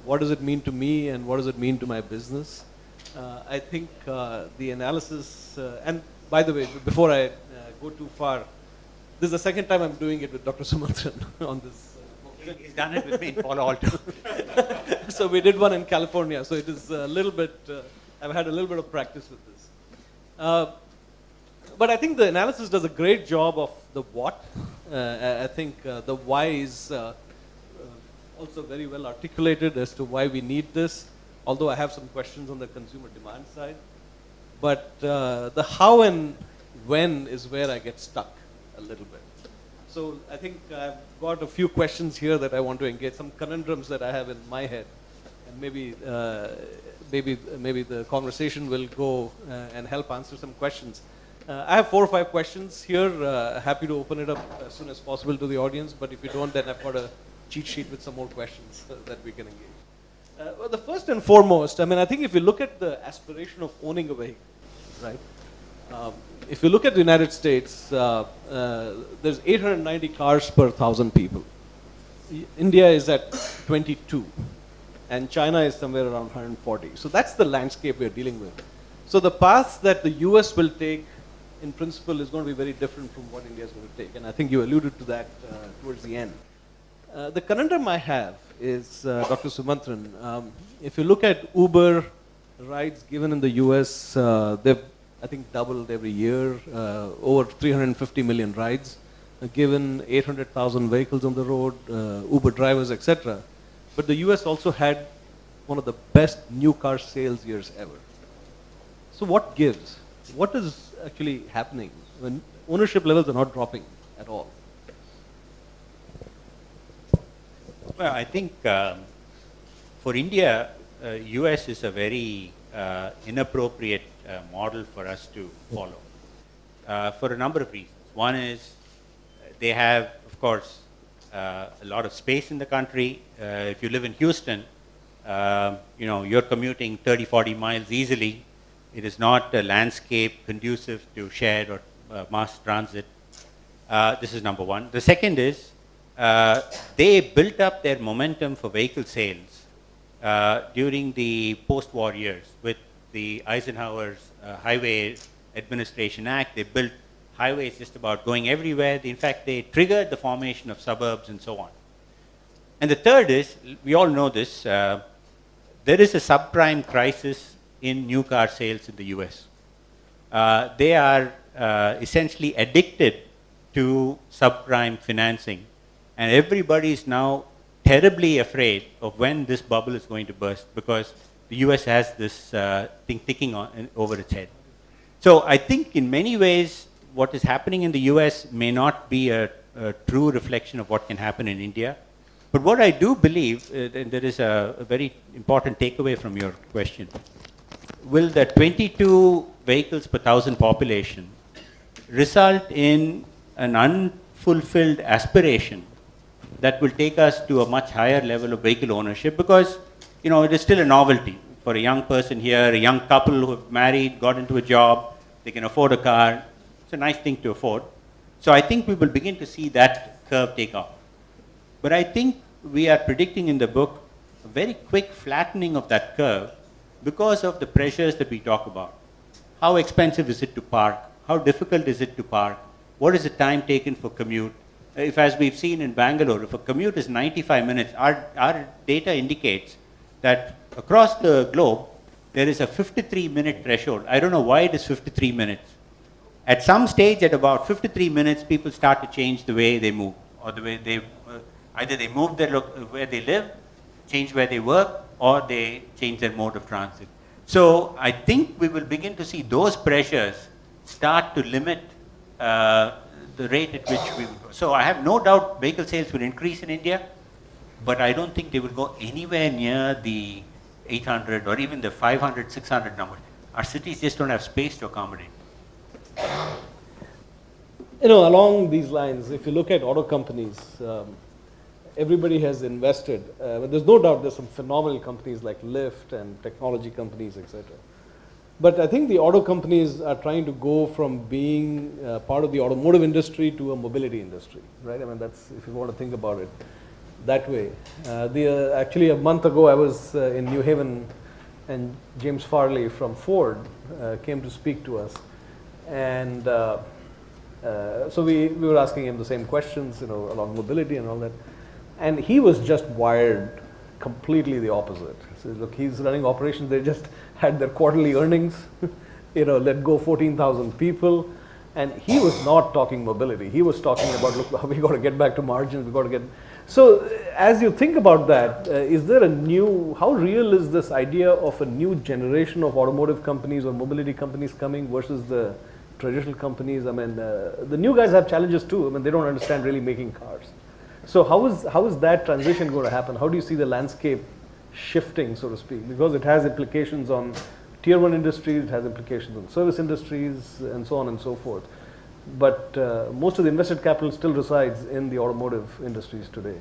what does it mean to me and what does it mean to my business? I think the analysis, and by the way, before I go too far, this is the second time I'm doing it with Dr. Sumantran on this. He's done it with me in Palo Alto. So we did one in California, so it is a little bit, I've had a little bit of practice with this. But I think the analysis does a great job of the what. I think the why is also very well articulated as to why we need this, although I have some questions on the consumer demand side. But the how and when is where I get stuck a little bit. So I think I've got a few questions here that I want to engage, some conundrums that I have in my head, and maybe the conversation will go and help answer some questions. I have 4 or 5 questions here. Happy to open it up as soon as possible to the audience, but if you don't, then I've got a cheat sheet with some more questions that we can engage. Well, the first and foremost, I think if you look at the aspiration of owning a vehicle, right? If you look at the United States, there's 890 cars per 1,000 people. India is at 22, and China is somewhere around 140. So that's the landscape we're dealing with. So the path that the US will take, in principle, is going to be very different from what India is going to take. And I think you alluded to that towards the end. The conundrum I have is, Dr. Sumantran, if you look at Uber rides given in the US, they've, I think, doubled every year, over 350 million rides, given 800,000 vehicles on the road, Uber drivers, etc. But the US also had one of the best new car sales years ever. So what gives? What is actually happening when ownership levels are not dropping at all? Well, I think for India, US is a very inappropriate model for us to follow for a number of reasons. One is they have, of course, a lot of space in the country. If you live in Houston, you're commuting 30, 40 miles easily. It is not a landscape conducive to shared or mass transit. This is number one. The second is they built up their momentum for vehicle sales during the post-war years with the Eisenhower's Highway Administration Act. They built highways just about going everywhere. In fact, they triggered the formation of suburbs and so on. And the third is, we all know this, there is a subprime crisis in new car sales in the US. They are essentially addicted to subprime financing, and everybody is now terribly afraid of when this bubble is going to burst, because the US has this thing ticking over its head. So I think in many ways what is happening in the US may not be a true reflection of what can happen in India. But what I do believe, and there is a very important takeaway from your question, will the 22 vehicles per 1,000 population result in an unfulfilled aspiration that will take us to a much higher level of vehicle ownership? Because it is still a novelty for a young person here, a young couple who have married, got into a job, they can afford a car. It's a nice thing to afford. So I think we will begin to see that curve take off. But I think we are predicting in the book a very quick flattening of that curve because of the pressures that we talk about. How expensive is it to park? How difficult is it to park? What is the time taken for commute? If, as we've seen in Bangalore, if a commute is 95 minutes, our data indicates that across the globe, there is a 53-minute threshold. I don't know why it is 53 minutes. At some stage, at about 53 minutes, people start to change the way they move, or the way they, either they move where they live, change where they work, or they change their mode of transit. So I think we will begin to see those pressures start to limit the rate at which we will go. So I have no doubt vehicle sales will increase in India, but I don't think they will go anywhere near the 800 or even the 500, 600 numbers. Our cities just don't have space to accommodate. You know, along these lines, if you look at auto companies, everybody has invested. But there's no doubt there's some phenomenal companies like Lyft and technology companies, etc. But I think the auto companies are trying to go from being part of the automotive industry to a mobility industry, right? I mean, that's, if you want to think about it that way. Actually, a month ago, I was in New Haven, and James Farley from Ford came to speak to us. And so we were asking him the same questions, you know, along mobility and all that. And he was just wired completely the opposite. So look, he's running operations. They just had their quarterly earnings, you know, let go 14,000 people. And he was not talking mobility. He was talking about, look, we got to get back to margins. We got to get. So as you think about that, is there a new, how real is this idea of a new generation of automotive companies or mobility companies coming versus the traditional companies? I mean, the new guys have challenges too. I mean, they don't understand really making cars. So how is that transition going to happen? How do you see the landscape shifting, so to speak? Because it has implications on tier one industries, it has implications on service industries, and so on and so forth. But most of the invested capital still resides in the automotive industries today.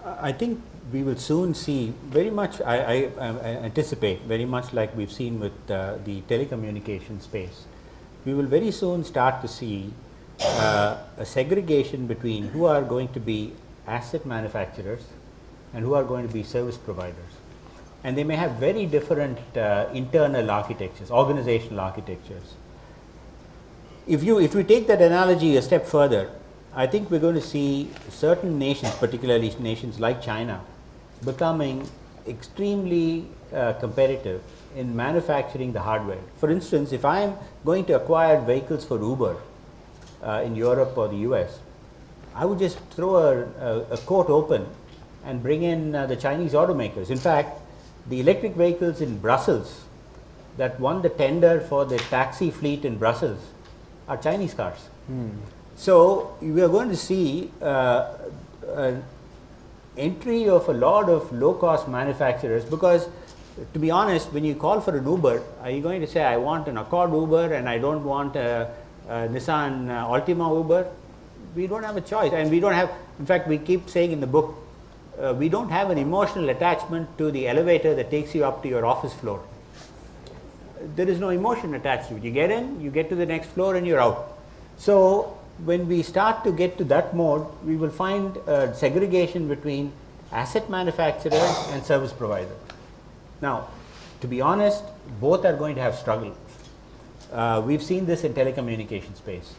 I think we will soon see very much, I anticipate, very much like we've seen with the telecommunication space. We will very soon start to see a segregation between who are going to be asset manufacturers and who are going to be service providers. And they may have very different internal architectures, organizational architectures. If we take that analogy a step further, I think we're going to see certain nations, particularly nations like China, becoming extremely competitive in manufacturing the hardware. For instance, if I'm going to acquire vehicles for Uber in Europe or the US, I would just throw a quote open and bring in the Chinese automakers. In fact, the electric vehicles in Brussels that won the tender for the taxi fleet in Brussels are Chinese cars. So we are going to see an entry of a lot of low-cost manufacturers, because to be honest, when you call for an Uber, are you going to say, I want an Accord Uber and I don't want a Nissan Altima Uber? We don't have a choice, and we don't have, in fact, we keep saying in the book, we don't have an emotional attachment to the elevator that takes you up to your office floor. There is no emotion attached to it. You get in, you get to the next floor, and you're out. So when we start to get to that mode, we will find segregation between asset manufacturers and service providers. Now, to be honest, both are going to have struggle. We've seen this in telecommunication space.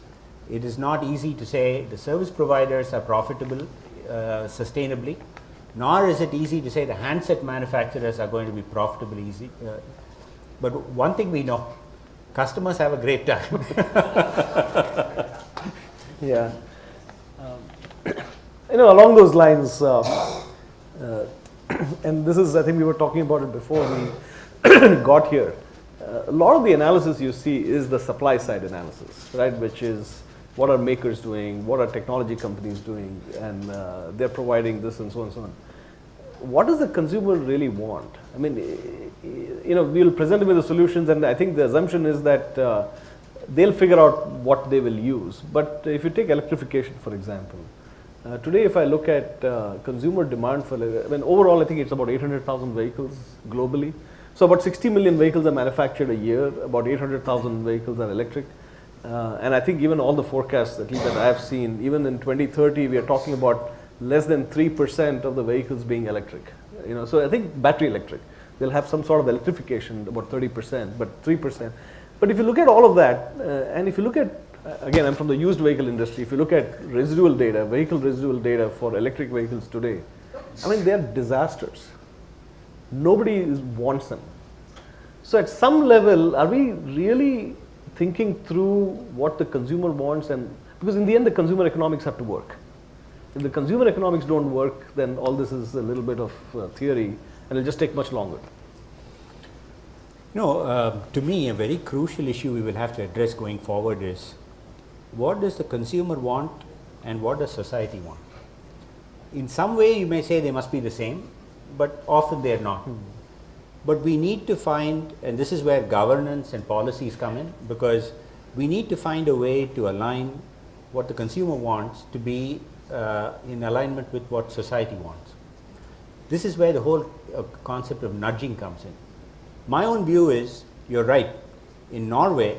It is not easy to say the service providers are profitable sustainably, nor is it easy to say the handset manufacturers are going to be profitable easy. But one thing we know, customers have a great time. Yeah. You know, along those lines, and this is, I think we were talking about it before we got here. A lot of the analysis you see is the supply side analysis, right? Which is what are makers doing, what are technology companies doing, and they're providing this and so on and so on. What does the consumer really want? I mean, you know, we'll present them with the solutions, and I think the assumption is that they'll figure out what they will use. But if you take electrification, for example, today if I look at consumer demand for, I mean, overall I think it's about 800,000 vehicles globally. So about 60 million vehicles are manufactured a year, about 800,000 vehicles are electric. And I think given all the forecasts, at least that I have seen, even in 2030, we are talking about less than 3% of the vehicles being electric. You know, so I think battery electric. They'll have some sort of electrification, about 30%, but 3%. But if you look at all of that, and if you look at, again, I'm from the used vehicle industry, if you look at residual data, vehicle residual data for electric vehicles today, I mean, they're disasters. Nobody wants them. So at some level, are we really thinking through what the consumer wants? And because in the end, the consumer economics have to work. If the consumer economics don't work, then all this is a little bit of theory, and it'll just take much longer. No, to me, a very crucial issue we will have to address going forward is what does the consumer want and what does society want? In some way, you may say they must be the same, but often they are not. But we need to find, and this is where governance and policies come in, because we need to find a way to align what the consumer wants to be in alignment with what society wants. This is where the whole concept of nudging comes in. My own view is, you're right, in Norway,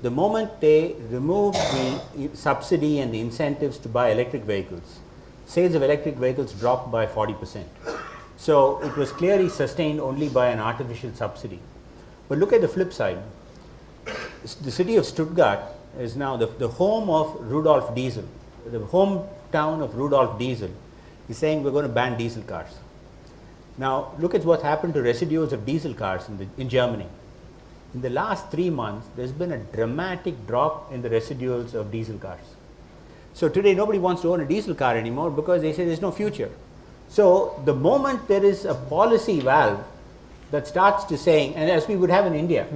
the moment they remove the subsidy and the incentives to buy electric vehicles, sales of electric vehicles dropped by 40%. So it was clearly sustained only by an artificial subsidy. But look at the flip side. The city of Stuttgart is now the home of Rudolf Diesel. The hometown of Rudolf Diesel is saying we're going to ban diesel cars. Now look at what happened to residuals of diesel cars in Germany. In the last 3 months, there's been a dramatic drop in the residuals of diesel cars. So today nobody wants to own a diesel car anymore because they say there's no future. So the moment there is a policy valve that starts to saying, and as we would have in India,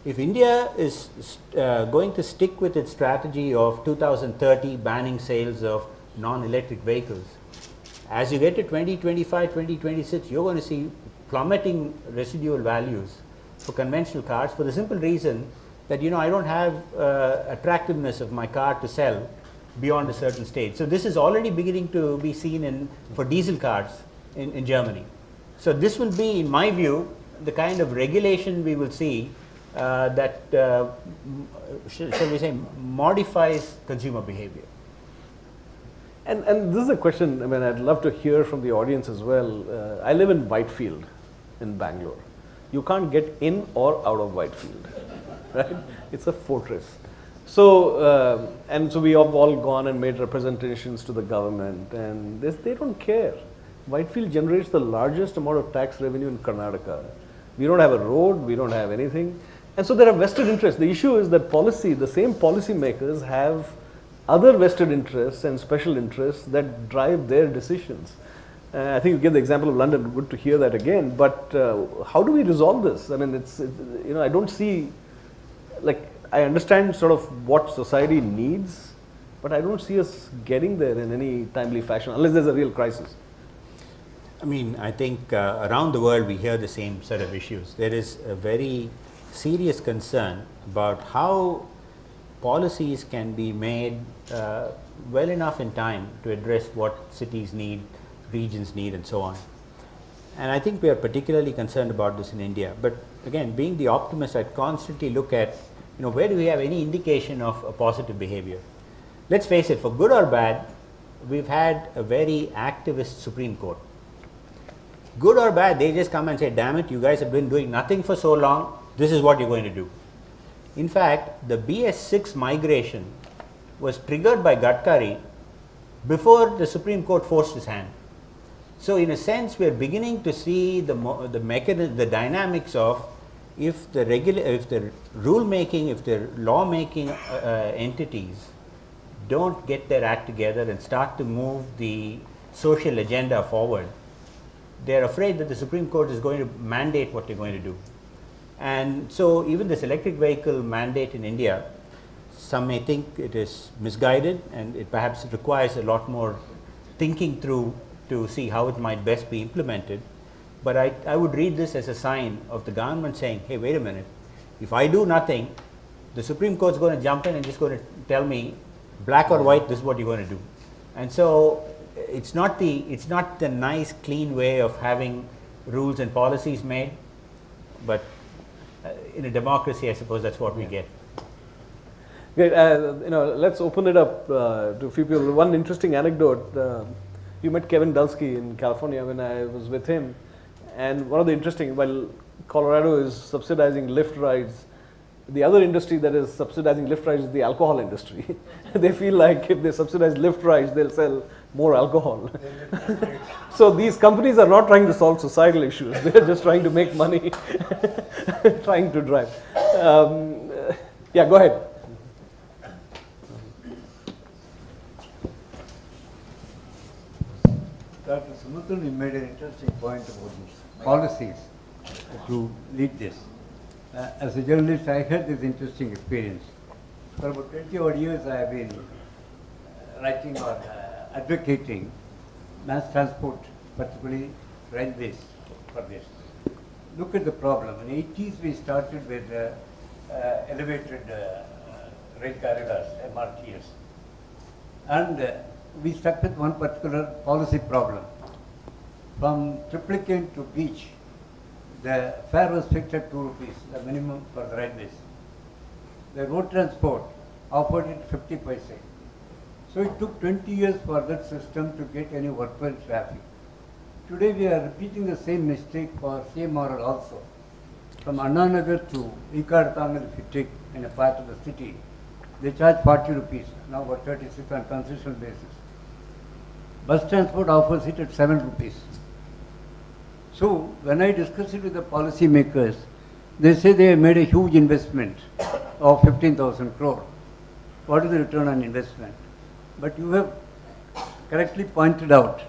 if India is going to stick with its strategy of 2030 banning sales of non-electric vehicles, as you get to 2025, 2026, you're going to see plummeting residual values for conventional cars for the simple reason that, you know, I don't have attractiveness of my car to sell beyond a certain stage. So this is already beginning to be seen for diesel cars in Germany. So this will be, in my view, the kind of regulation we will see that, shall we say, modifies consumer behavior. And this is a question, I mean, I'd love to hear from the audience as well. I live in Whitefield in Bangalore. You can't get in or out of Whitefield, right? It's a fortress. So, and so we have all gone and made representations to the government, and they don't care. Whitefield generates the largest amount of tax revenue in Karnataka. We don't have a road, we don't have anything. And so there are vested interests. The issue is that the same policy makers have other vested interests and special interests that drive their decisions. I think you gave the example of London, good to hear that again, but how do we resolve this? I mean, you know, I don't see, like, I understand sort of what society needs, but I don't see us getting there in any timely fashion, unless there's a real crisis. I mean, I think around the world we hear the same set of issues. There is a very serious concern about how policies can be made well enough in time to address what cities need, regions need, and so on. And I think we are particularly concerned about this in India. But again, being the optimist, I constantly look at, you know, where do we have any indication of a positive behavior? Let's face it, for good or bad, we've had a very activist Supreme Court. Good or bad, they just come and say, damn it, you guys have been doing nothing for so long, this is what you're going to do. In fact, the BS6 migration was triggered by Gadkari before the Supreme Court forced his hand. So in a sense, we are beginning to see the mechanism, the dynamics of if the rule making, if the law making entities don't get their act together and start to move the social agenda forward, they are afraid that the Supreme Court is going to mandate what they're going to do. And so even this electric vehicle mandate in India, some may think it is misguided and it perhaps requires a lot more thinking through to see how it might best be implemented. But I would read this as a sign of the government saying, hey, wait a minute, if I do nothing, the Supreme Court is going to jump in and just going to tell me, black or white, this is what you're going to do. And so it's not the nice, clean way of having rules and policies made, but in a democracy, I suppose that's what we get. Great. You know, let's open it up to a few people. One interesting anecdote. You met Kevin Dulski in California when I was with him, And one of the interesting, while Colorado is subsidizing lift rides, the other industry that is subsidizing lift rides is the alcohol industry. They feel like if they subsidize lift rides, they'll sell more alcohol. So these companies are not trying to solve societal issues. They're just trying to make money, trying to drive. Yeah, go ahead. Dr. Sumantran, you made an interesting point about this policies to lead this. As a journalist, I had this interesting experience. For about 20 odd years, I have been writing or advocating mass transport, particularly railways, for this. Look at the problem. In the 80s, we started with elevated rail corridors, MRTs. And we stuck with one particular policy problem. From Triplicane to Beach, the fare was fixed at 2 rupees, the minimum for the railways. The road transport offered it 50 paise. So it took 20 years for that system to get any worthwhile traffic. Today we are repeating the same mistake for CMRL also. From Anna Nagar to Ikaratangal, if you take in a part of the city, they charge 40 rupees, now about 36 on concessional basis. Bus transport offers it at 7 rupees. So when I discuss it with the policy makers, they say they have made a huge investment of 15,000 crore. What is the return on investment? But you have correctly pointed out,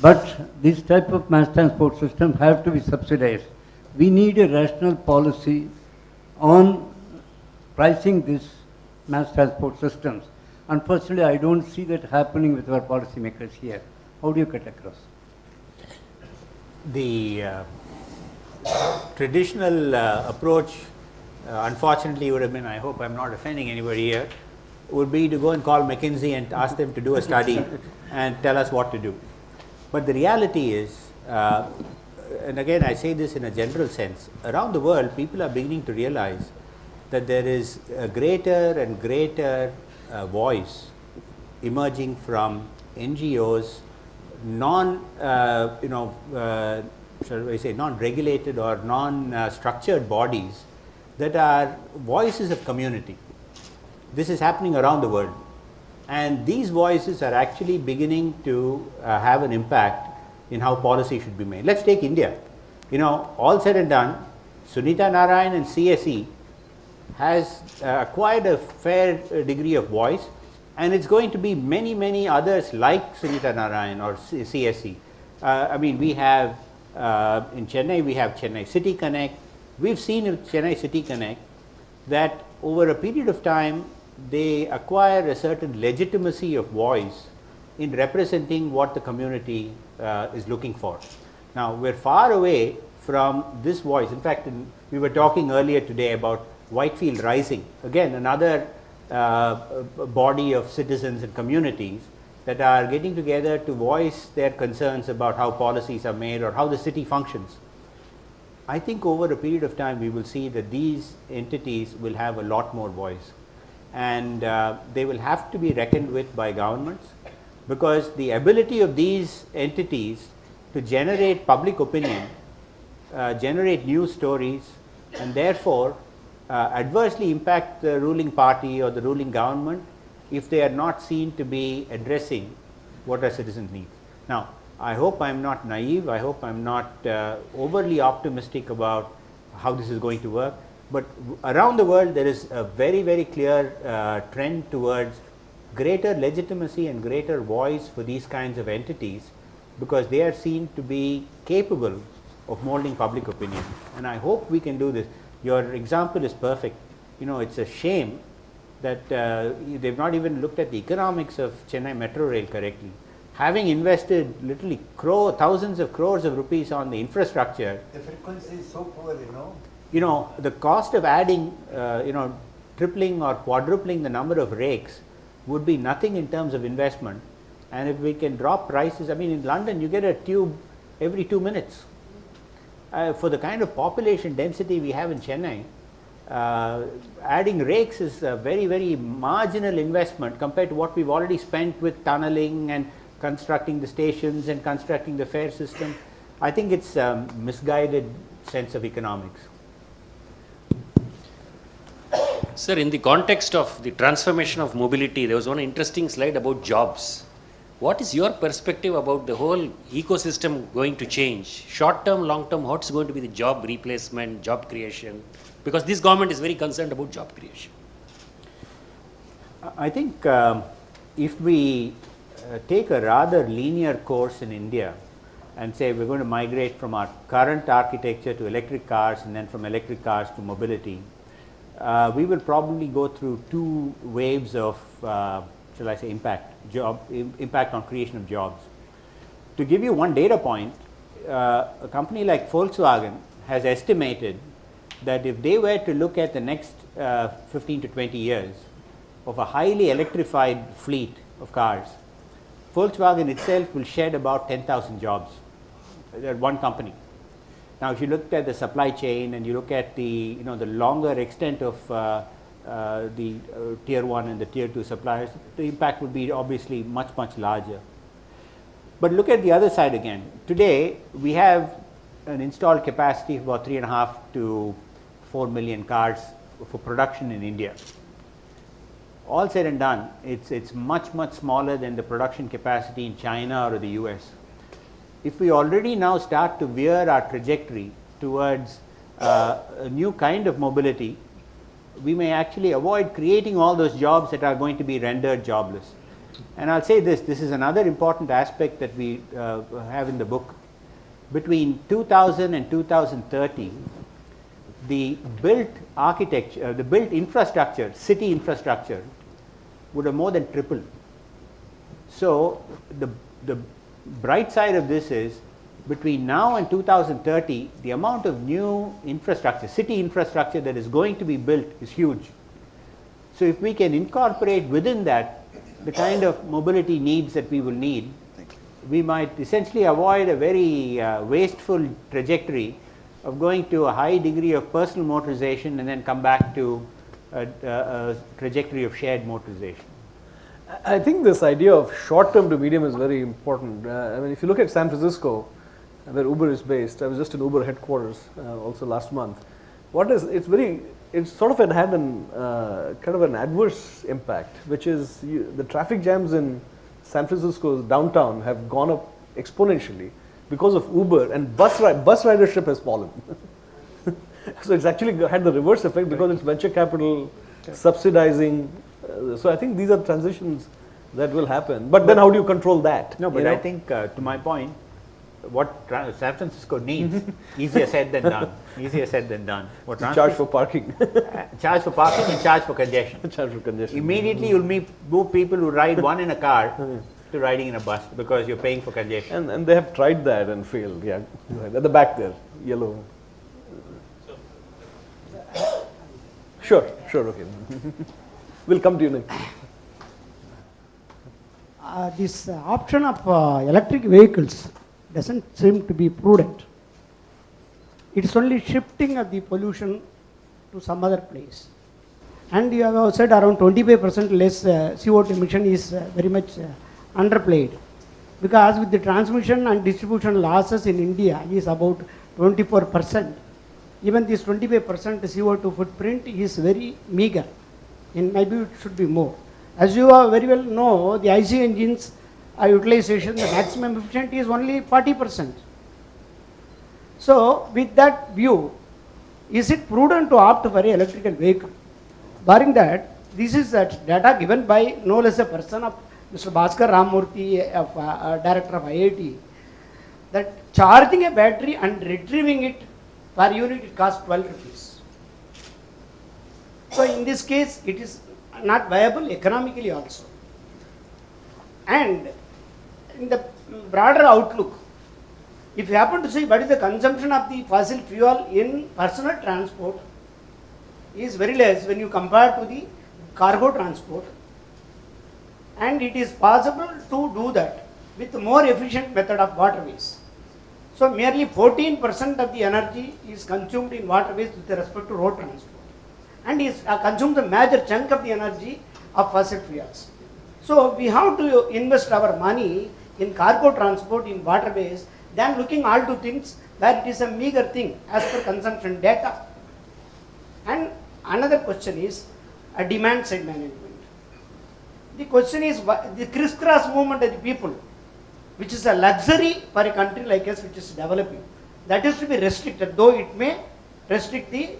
but this type of mass transport system have to be subsidized. We need a rational policy on pricing these mass transport systems. Unfortunately, I don't see that happening with our policymakers here. How do you cut across? The traditional approach, unfortunately, would have been, I hope I'm not offending anybody here, would be to go and call McKinsey and ask them to do a study and tell us what to do. But the reality is, and again I say this in a general sense, around the world people are beginning to realize that there is a greater and greater voice emerging from NGOs, shall I say, non-regulated or non-structured bodies that are voices of community. This is happening around the world, and these voices are actually beginning to have an impact in how policy should be made. Let's take India. All said and done, Sunita Narayan and CIC has acquired a fair degree of voice, and it's going to be many, many others like Sunita Narayan or CIC. We have in Chennai, we have Chennai City Connect. We've seen in Chennai City Connect that over a period of time, they acquire a certain legitimacy of voice in representing what the community is looking for. Now, we're far away from this voice. In fact, we were talking earlier today about Whitefield Rising, again another body of citizens and communities that are getting together to voice their concerns about how policies are made or how the city functions. I think over a period of time we will see that these entities will have a lot more voice, and they will have to be reckoned with by governments, because the ability of these entities to generate public opinion, generate news stories, and therefore adversely impact the ruling party or the ruling government if they are not seen to be addressing what our citizens need. Now, I hope I'm not naive, I hope I'm not overly optimistic about how this is going to work, but around the world there is a very, very clear trend towards greater legitimacy and greater voice for these kinds of entities, because they are seen to be capable of molding public opinion, and I hope we can do this. Your example is perfect. It's a shame that they've not even looked at the economics of Chennai Metro Rail correctly. Having invested literally thousands of crores of rupees on the infrastructure, The frequency is so poor, the cost of adding, tripling or quadrupling the number of rakes would be nothing in terms of investment. And if we can drop prices, in London you get a tube every 2 minutes. For the kind of population density we have in Chennai, adding rakes is a very, very marginal investment compared to what we've already spent with tunneling and constructing the stations and constructing the fare system. I think it's a misguided sense of economics. Sir, in the context of the transformation of mobility, there was one interesting slide about jobs. What is your perspective about the whole ecosystem going to change? Short term, long term, what's going to be the job replacement, job creation? Because this government is very concerned about job creation. I think if we take a rather linear course in India and say we're going to migrate from our current architecture to electric cars and then from electric cars to mobility, we will probably go through two waves of, shall I say, impact on creation of jobs. To give you one data point, a company like Volkswagen has estimated that if they were to look at the next 15 to 20 years of a highly electrified fleet of cars, Volkswagen itself will shed about 10,000 jobs at one company. Now, if you look at the supply chain and you look at the the longer extent of the tier 1 and the tier 2 suppliers, the impact would be obviously much larger. But look at the other side again. Today, we have an installed capacity of about 3.5 to 4 million cars for production in India. All said and done, it's much smaller than the production capacity in China or the US. If we already now start to veer our trajectory towards a new kind of mobility, we may actually avoid creating all those jobs that are going to be rendered jobless. And I'll say this is another important aspect that we have in the book. Between 2000 and 2030, the built architecture, the built infrastructure, city infrastructure, would have more than tripled. So the bright side of this is, between now and 2030, the amount of new infrastructure, city infrastructure that is going to be built is huge. So if we can incorporate within that the kind of mobility needs that we will need, we might essentially avoid a very wasteful trajectory of going to a high degree of personal motorization and then come back to a trajectory of shared motorization. I think this idea of short term to medium is very important. I mean, if you look at San Francisco, where Uber is based, I was just in Uber headquarters also last month. It's sort of had kind of an adverse impact, which is the traffic jams in San Francisco's downtown have gone up exponentially because of Uber, and bus ridership has fallen. So it's actually had the reverse effect because it's venture capital subsidizing. So I think these are transitions that will happen. But then how do you control that? No, but I think to my point, what San Francisco needs, easier said than done. Easier said than done. What charge for parking. Charge for parking and charge for congestion. Charge for congestion. Immediately you'll move people who ride one in a car to riding in a bus because you're paying for congestion. And they have tried that and failed. Yeah, at the back there, yellow. Sure, okay. We'll come to you next. This option of electric vehicles doesn't seem to be prudent. It's only shifting of the pollution to some other place. And you have said around 25% less CO2 emission is very much underplayed, because with the transmission and distribution losses in India is about 24%. Even this 25% CO2 footprint is very meager. In my view, it should be more. As you very well know, the IC engines utilization, the maximum efficiency is only 40%. So, with that view, is it prudent to opt for an electrical vehicle? Barring that, this is data given by no less a person of Mr. Bhaskar Ramurthy, director of IIT, that charging a battery and retrieving it per unit, it costs 12 rupees. So, in this case, it is not viable economically also. And in the broader outlook, if you happen to see what is the consumption of the fossil fuel in personal transport, is very less when you compare to the cargo transport, and it is possible to do that with more efficient method of waterways. So merely 14% of the energy is consumed in waterways with respect to road transport, and is consumes a major chunk of the energy of fossil fuels. So we have to invest our money in cargo transport in waterways than looking all to things where it is a meager thing as per consumption data. And another question is a demand side management. The question is the crisscross movement of the people, which is a luxury for a country like us which is developing. That is to be restricted, though it may restrict the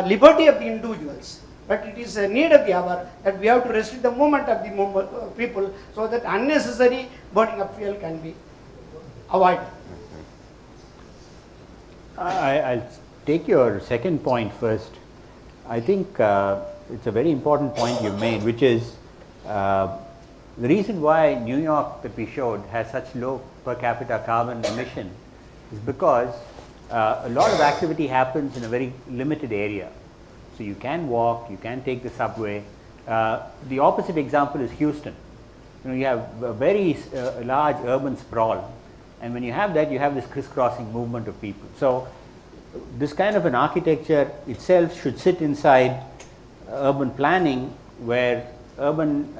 liberty of the individuals. But it is a need of the hour that we have to restrict the movement of the people so that unnecessary burning of fuel can be avoided. I'll take your second point first. I think it's a very important point you made, which is the reason why New York that we showed has such low per capita carbon emission is because a lot of activity happens in a very limited area. So you can walk, you can take the subway. The opposite example is Houston. You have a very large urban sprawl, and when you have that, you have this crisscrossing movement of people. So this kind of an architecture itself should sit inside urban planning where urban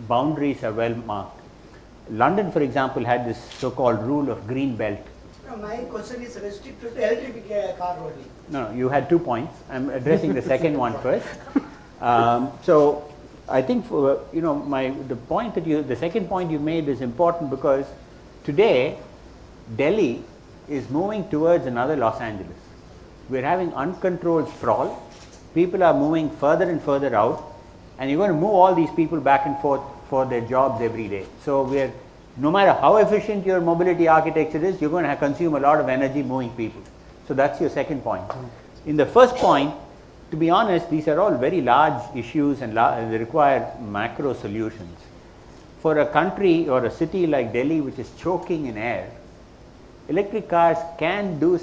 boundaries are well marked. London, for example, had this so-called rule of green belt. No, my question is restricted to electric car only. No, you had 2 points. I'm addressing the second one first. So I think for, the second point you made is important because today Delhi is moving towards another Los Angeles. We're having uncontrolled sprawl. People are moving further and further out, and you're going to move all these people back and forth for their jobs every day. So no matter how efficient your mobility architecture is, you're going to consume a lot of energy moving people. So that's your second point. In the first point, to be honest, these are all very large issues and they require macro solutions. For a country or a city like Delhi, which is choking in air, electric cars can do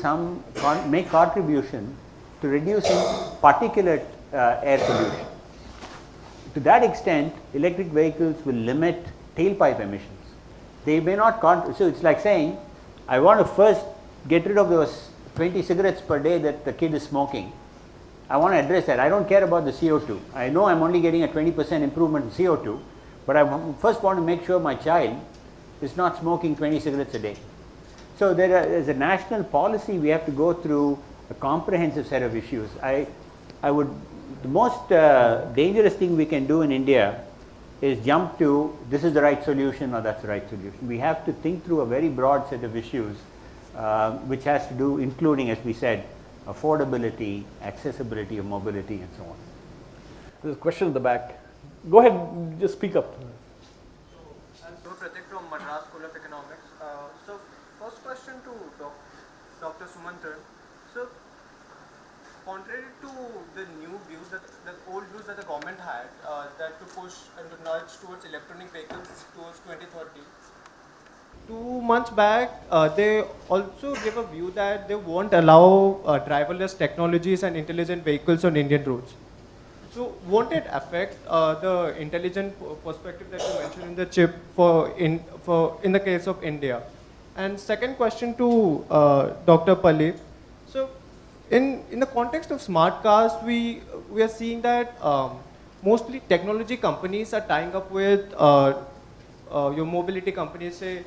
make contribution to reducing particulate air pollution. To that extent, electric vehicles will limit tailpipe emissions. They may not so it's like saying, I want to first get rid of those 20 cigarettes per day that the kid is smoking. I want to address that. I don't care about the CO2. I know I'm only getting a 20% improvement in CO2, but I first want to make sure my child is not smoking 20 cigarettes a day. So as a national policy, we have to go through a comprehensive set of issues. The most dangerous thing we can do in India is jump to this is the right solution or that's the right solution. We have to think through a very broad set of issues which has to do, including, as we said, affordability, accessibility of mobility, and so on. There's a question in the back. Go ahead, just speak up. I'm Pratik from Madras School of Economics. So first question to Dr. Sumantran. So contrary to the new views, the old views that the government had, that to push and to nudge towards electronic vehicles towards 2030, 2 months back, they also gave a view that they won't allow driverless technologies and intelligent vehicles on Indian roads. So won't it affect the intelligent perspective that you mentioned in the chip in the case of India? And second question to Dr. Palle. So in the context of smart cars, we are seeing that mostly technology companies are tying up with your mobility companies, say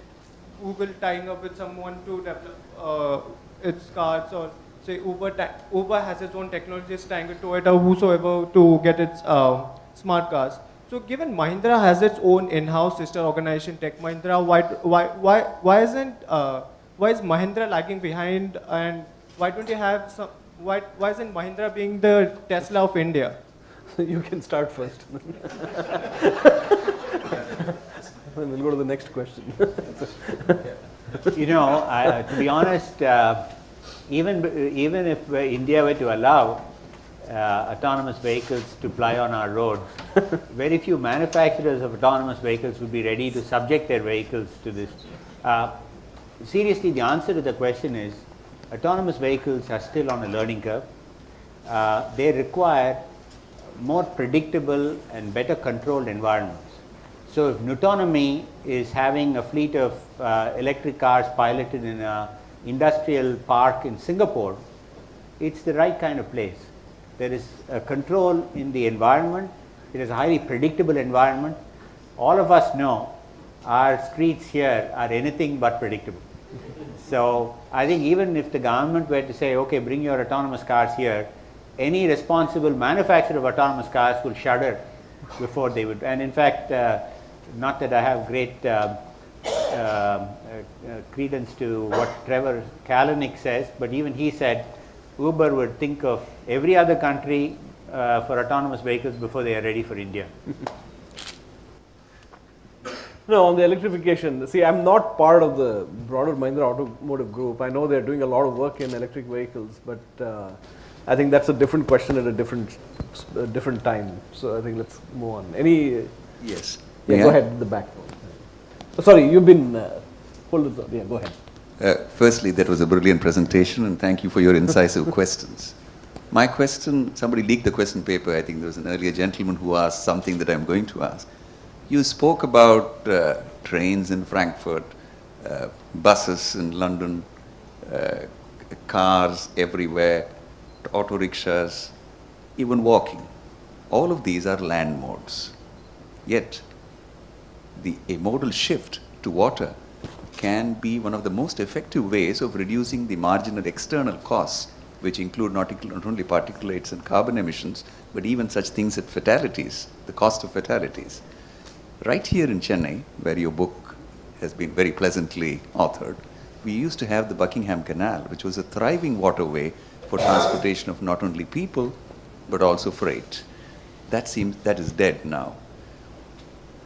Google tying up with someone to develop its cars, or say Uber has its own technologies tying with Toyota, whosoever, to get its smart cars. So given Mahindra has its own in-house sister organization, Tech Mahindra, why is Mahindra lagging behind, and why don't you have some? Why isn't Mahindra being the Tesla of India? You can start first. Then we'll go to the next question. To be honest, even if India were to allow autonomous vehicles to ply on our roads, very few manufacturers of autonomous vehicles would be ready to subject their vehicles to this. Seriously, the answer to the question is autonomous vehicles are still on a learning curve. They require more predictable and better controlled environments. So if Nutonomy is having a fleet of electric cars piloted in an industrial park in Singapore, it's the right kind of place. There is a control in the environment. It is a highly predictable environment. All of us know our streets here are anything but predictable. So I think even if the government were to say, okay, bring your autonomous cars here, any responsible manufacturer of autonomous cars will shudder before they would. And in fact, not that I have great credence to what Trevor Kalanick says, but even he said Uber would think of every other country for autonomous vehicles before they are ready for India. No, on the electrification, see, I'm not part of the broader Mahindra Automotive Group. I know they're doing a lot of work in electric vehicles, but I think that's a different question at a different time. So I think let's move on. Any? Yes. Yeah, May go I? ahead, the back. Sorry, you've been hold it. Yeah, go ahead. Firstly, that was a brilliant presentation, and thank you for your incisive questions. My question, somebody leaked the question paper. I think there was an earlier gentleman who asked something that I'm going to ask. You spoke about trains in Frankfurt, buses in London, cars everywhere, auto rickshaws, even walking. All of these are land modes. Yet, a modal shift to water can be one of the most effective ways of reducing the marginal external costs, which include not only particulates and carbon emissions, but even such things as fatalities, the cost of fatalities. Right here in Chennai, where your book has been very pleasantly authored, we used to have the Buckingham Canal, which was a thriving waterway for transportation of not only people, but also freight. That is dead now.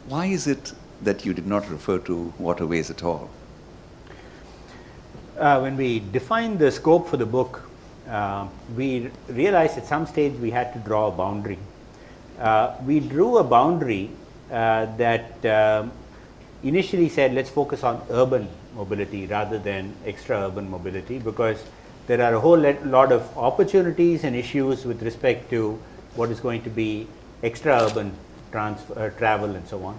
Why is it that you did not refer to waterways at all? When we defined the scope for the book, we realized at some stage we had to draw a boundary. We drew a boundary that initially said, let's focus on urban mobility rather than extra-urban mobility, because there are a whole lot of opportunities and issues with respect to what is going to be extra-urban travel and so on.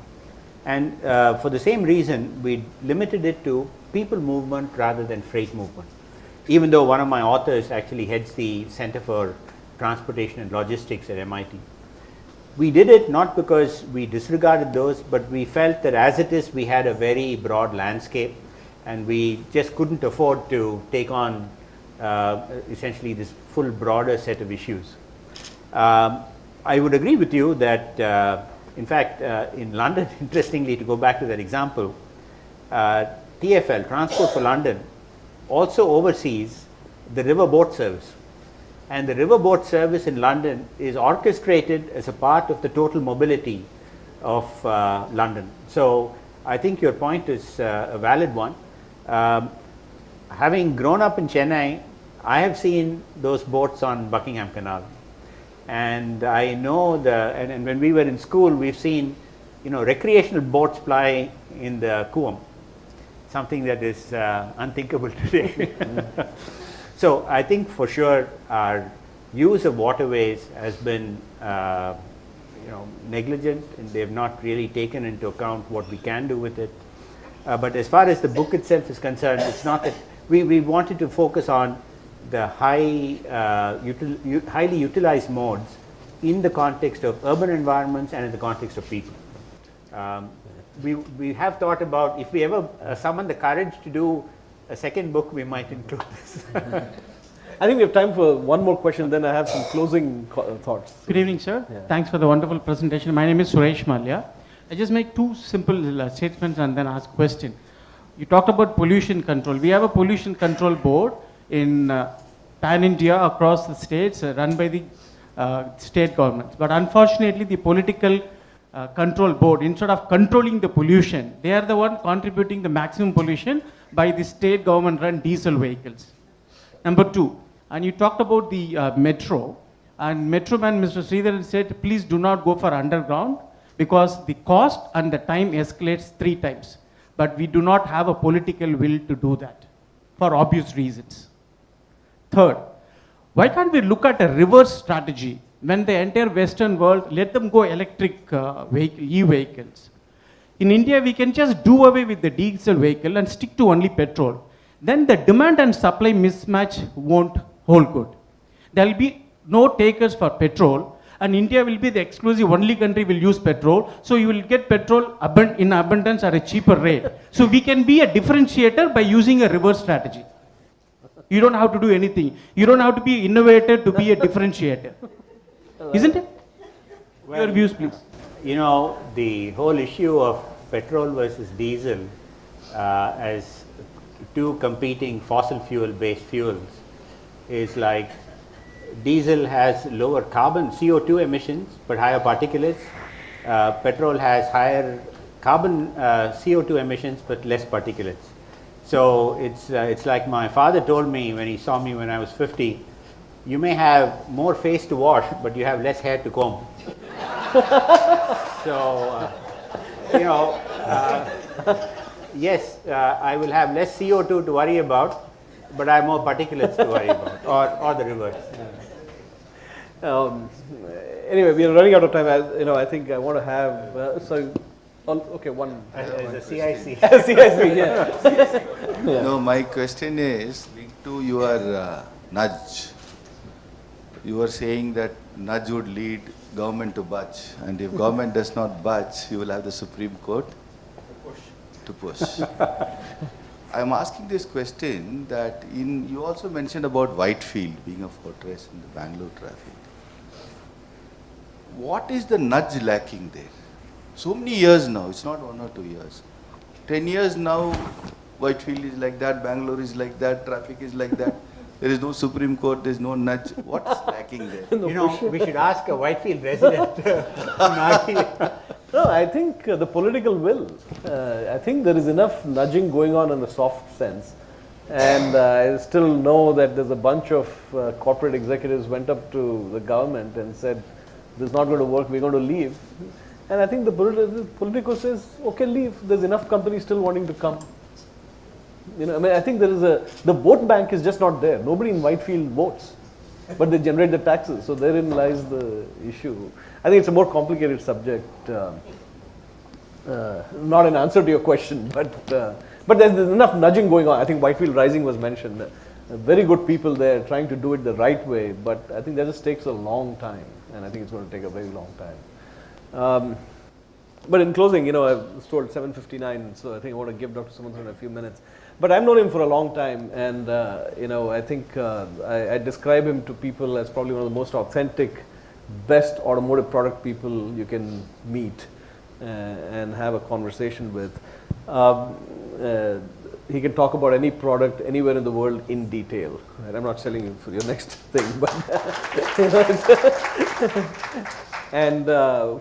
And for the same reason, we limited it to people movement rather than freight movement, even though one of my authors actually heads the Center for Transportation and Logistics at MIT. We did it not because we disregarded those, but we felt that as it is, we had a very broad landscape, and we just couldn't afford to take on essentially this full broader set of issues. I would agree with you that in fact, in London, interestingly, to go back to that example, TfL, Transport for London, also oversees the river boat service. And the river boat service in London is orchestrated as a part of the total mobility of London. So I think your point is a valid one. Having grown up in Chennai, I have seen those boats on Buckingham Canal. And I know and when we were in school, we've seen, recreational boats ply in the Kuam, something that is unthinkable today. So I think for sure our use of waterways has been, negligent, and they've not really taken into account what we can do with it. But as far as the book itself is concerned, it's not that we wanted to focus on the highly utilized modes in the context of urban environments and in the context of people. We have thought about, if we ever summon the courage to do a second book, we might include this. I think we have time for one more question, then I have some closing thoughts. Good evening, sir. Yeah. Thanks for the wonderful presentation. My name is Suresh Malya. I just make two simple statements and then ask a question. You talked about pollution control. We have a pollution control board in pan-India across the states run by the state governments. But unfortunately, the political control board, instead of controlling the pollution, they are the one contributing the maximum pollution by the state government run diesel vehicles. Number two, and you talked about the metro, and Metro man Mr. Sridharan said, please do not go for underground because the cost and the time escalates 3 times. But we do not have a political will to do that for obvious reasons. Third, why can't we look at a reverse strategy when the entire Western world let them go electric e-vehicles? In India, we can just do away with the diesel vehicle and stick to only petrol. Then the demand and supply mismatch won't hold good. There will be no takers for petrol, and India will be the exclusive only country will use petrol. So you will get petrol in abundance at a cheaper rate. So we can be a differentiator by using a reverse strategy. You don't have to do anything. You don't have to be innovator to be a differentiator. Isn't it? Your views, please. You know, the whole issue of petrol versus diesel as two competing fossil fuel based fuels is like diesel has lower carbon CO2 emissions but higher particulates. Petrol has higher carbon CO2 emissions but less particulates. So it's like my father told me when he saw me when I was 50, you may have more face to wash but you have less hair to comb. So, you know, yes, I will have less CO2 to worry about, but I have more particulates to worry about, or the reverse. Anyway, we are running out of time. I think I want to have, okay, one. As a CIC. CIC, yeah. No, my question is linked to your nudge. You were saying that nudge would lead government to budge, and if government does not budge, you will have the Supreme Court to push. I am asking this question that you also mentioned about Whitefield being a fortress in the Bangalore traffic. What is the nudge lacking there? So many years now, it's not 1 or 2 years. 10 years now, Whitefield is like that, Bangalore is like that, traffic is like that. There is no Supreme Court, there is no nudge. What's lacking there? You know, we should ask a Whitefield resident. No, I think the political will. I think there is enough nudging going on in a soft sense. And I still know that there's a bunch of corporate executives went up to the government and said, this is not going to work, we're going to leave. And I think the political says, okay, leave. There's enough companies still wanting to come. You know, I mean, I think there is the vote bank is just not there. Nobody in Whitefield votes, but they generate the taxes. So therein lies the issue. I think it's a more complicated subject. Not an answer to your question, but there's enough nudging going on. I think Whitefield Rising was mentioned. Very good people there trying to do it the right way, but I think that just takes a long time, and I think it's going to take a very long time. But in closing, I was told 7:59, so I think I want to give Dr. Sumantran a few minutes. But I've known him for a long time, and I think I describe him to people as probably one of the most authentic, best automotive product people you can meet and have a conversation with. He can talk about any product anywhere in the world in detail. Right? I'm not selling you for your next thing, but and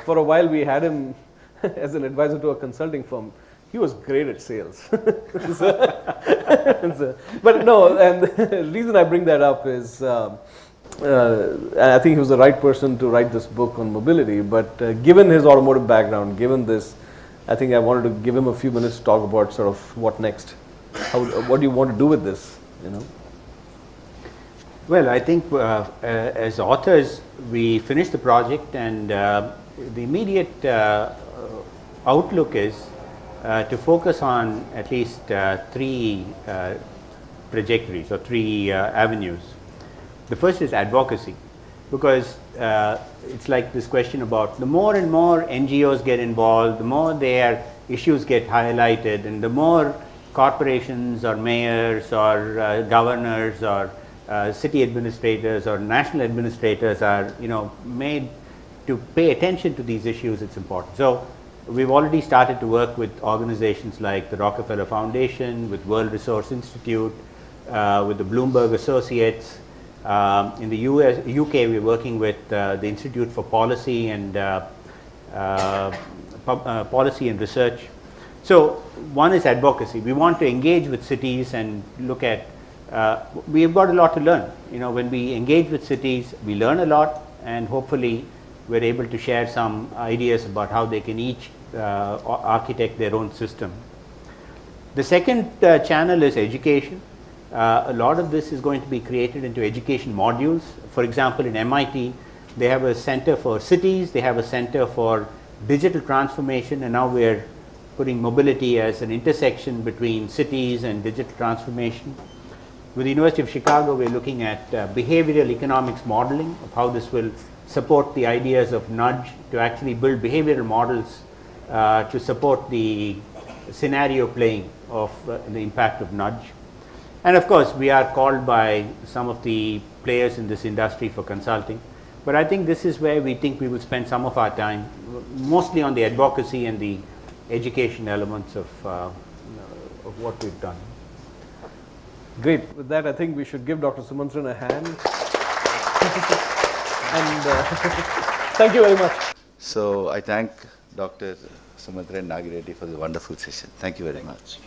for a while we had him as an advisor to a consulting firm. He was great at sales. But no, and the reason I bring that up is I think he was the right person to write this book on mobility, but given his automotive background, given this, I think I wanted to give him a few minutes to talk about sort of what next. What do you want to do with this, Well, I think as authors, we finished the project, and the immediate outlook is to focus on at least three trajectories or three avenues. The first is advocacy, because it's like this question about the more and more NGOs get involved, the more their issues get highlighted, and the more corporations or mayors or governors or city administrators or national administrators are made to pay attention to these issues, it's important. So we've already started to work with organizations like the Rockefeller Foundation, with World Resource Institute, with the Bloomberg Associates. In the UK, we're working with the Institute for Policy and Research. So one is advocacy. We want to engage with cities and look at, we've got a lot to learn. When we engage with cities, we learn a lot, and hopefully we're able to share some ideas about how they can each architect their own system. The second channel is education. A lot of this is going to be created into education modules. For example, in MIT, they have a center for cities, they have a center for digital transformation, and now we're putting mobility as an intersection between cities and digital transformation. With the University of Chicago, we're looking at behavioral economics modeling of how this will support the ideas of nudge, to actually build behavioral models to support the scenario playing of the impact of nudge. And of course, we are called by some of the players in this industry for consulting. But I think this is where we think we will spend some of our time, mostly on the advocacy and the education elements of what we've done. Great. With that, I think we should give Dr. Sumantran a hand. And thank you very much. So I thank Dr. Sumantran Nagireddy for the wonderful session. Thank you very much.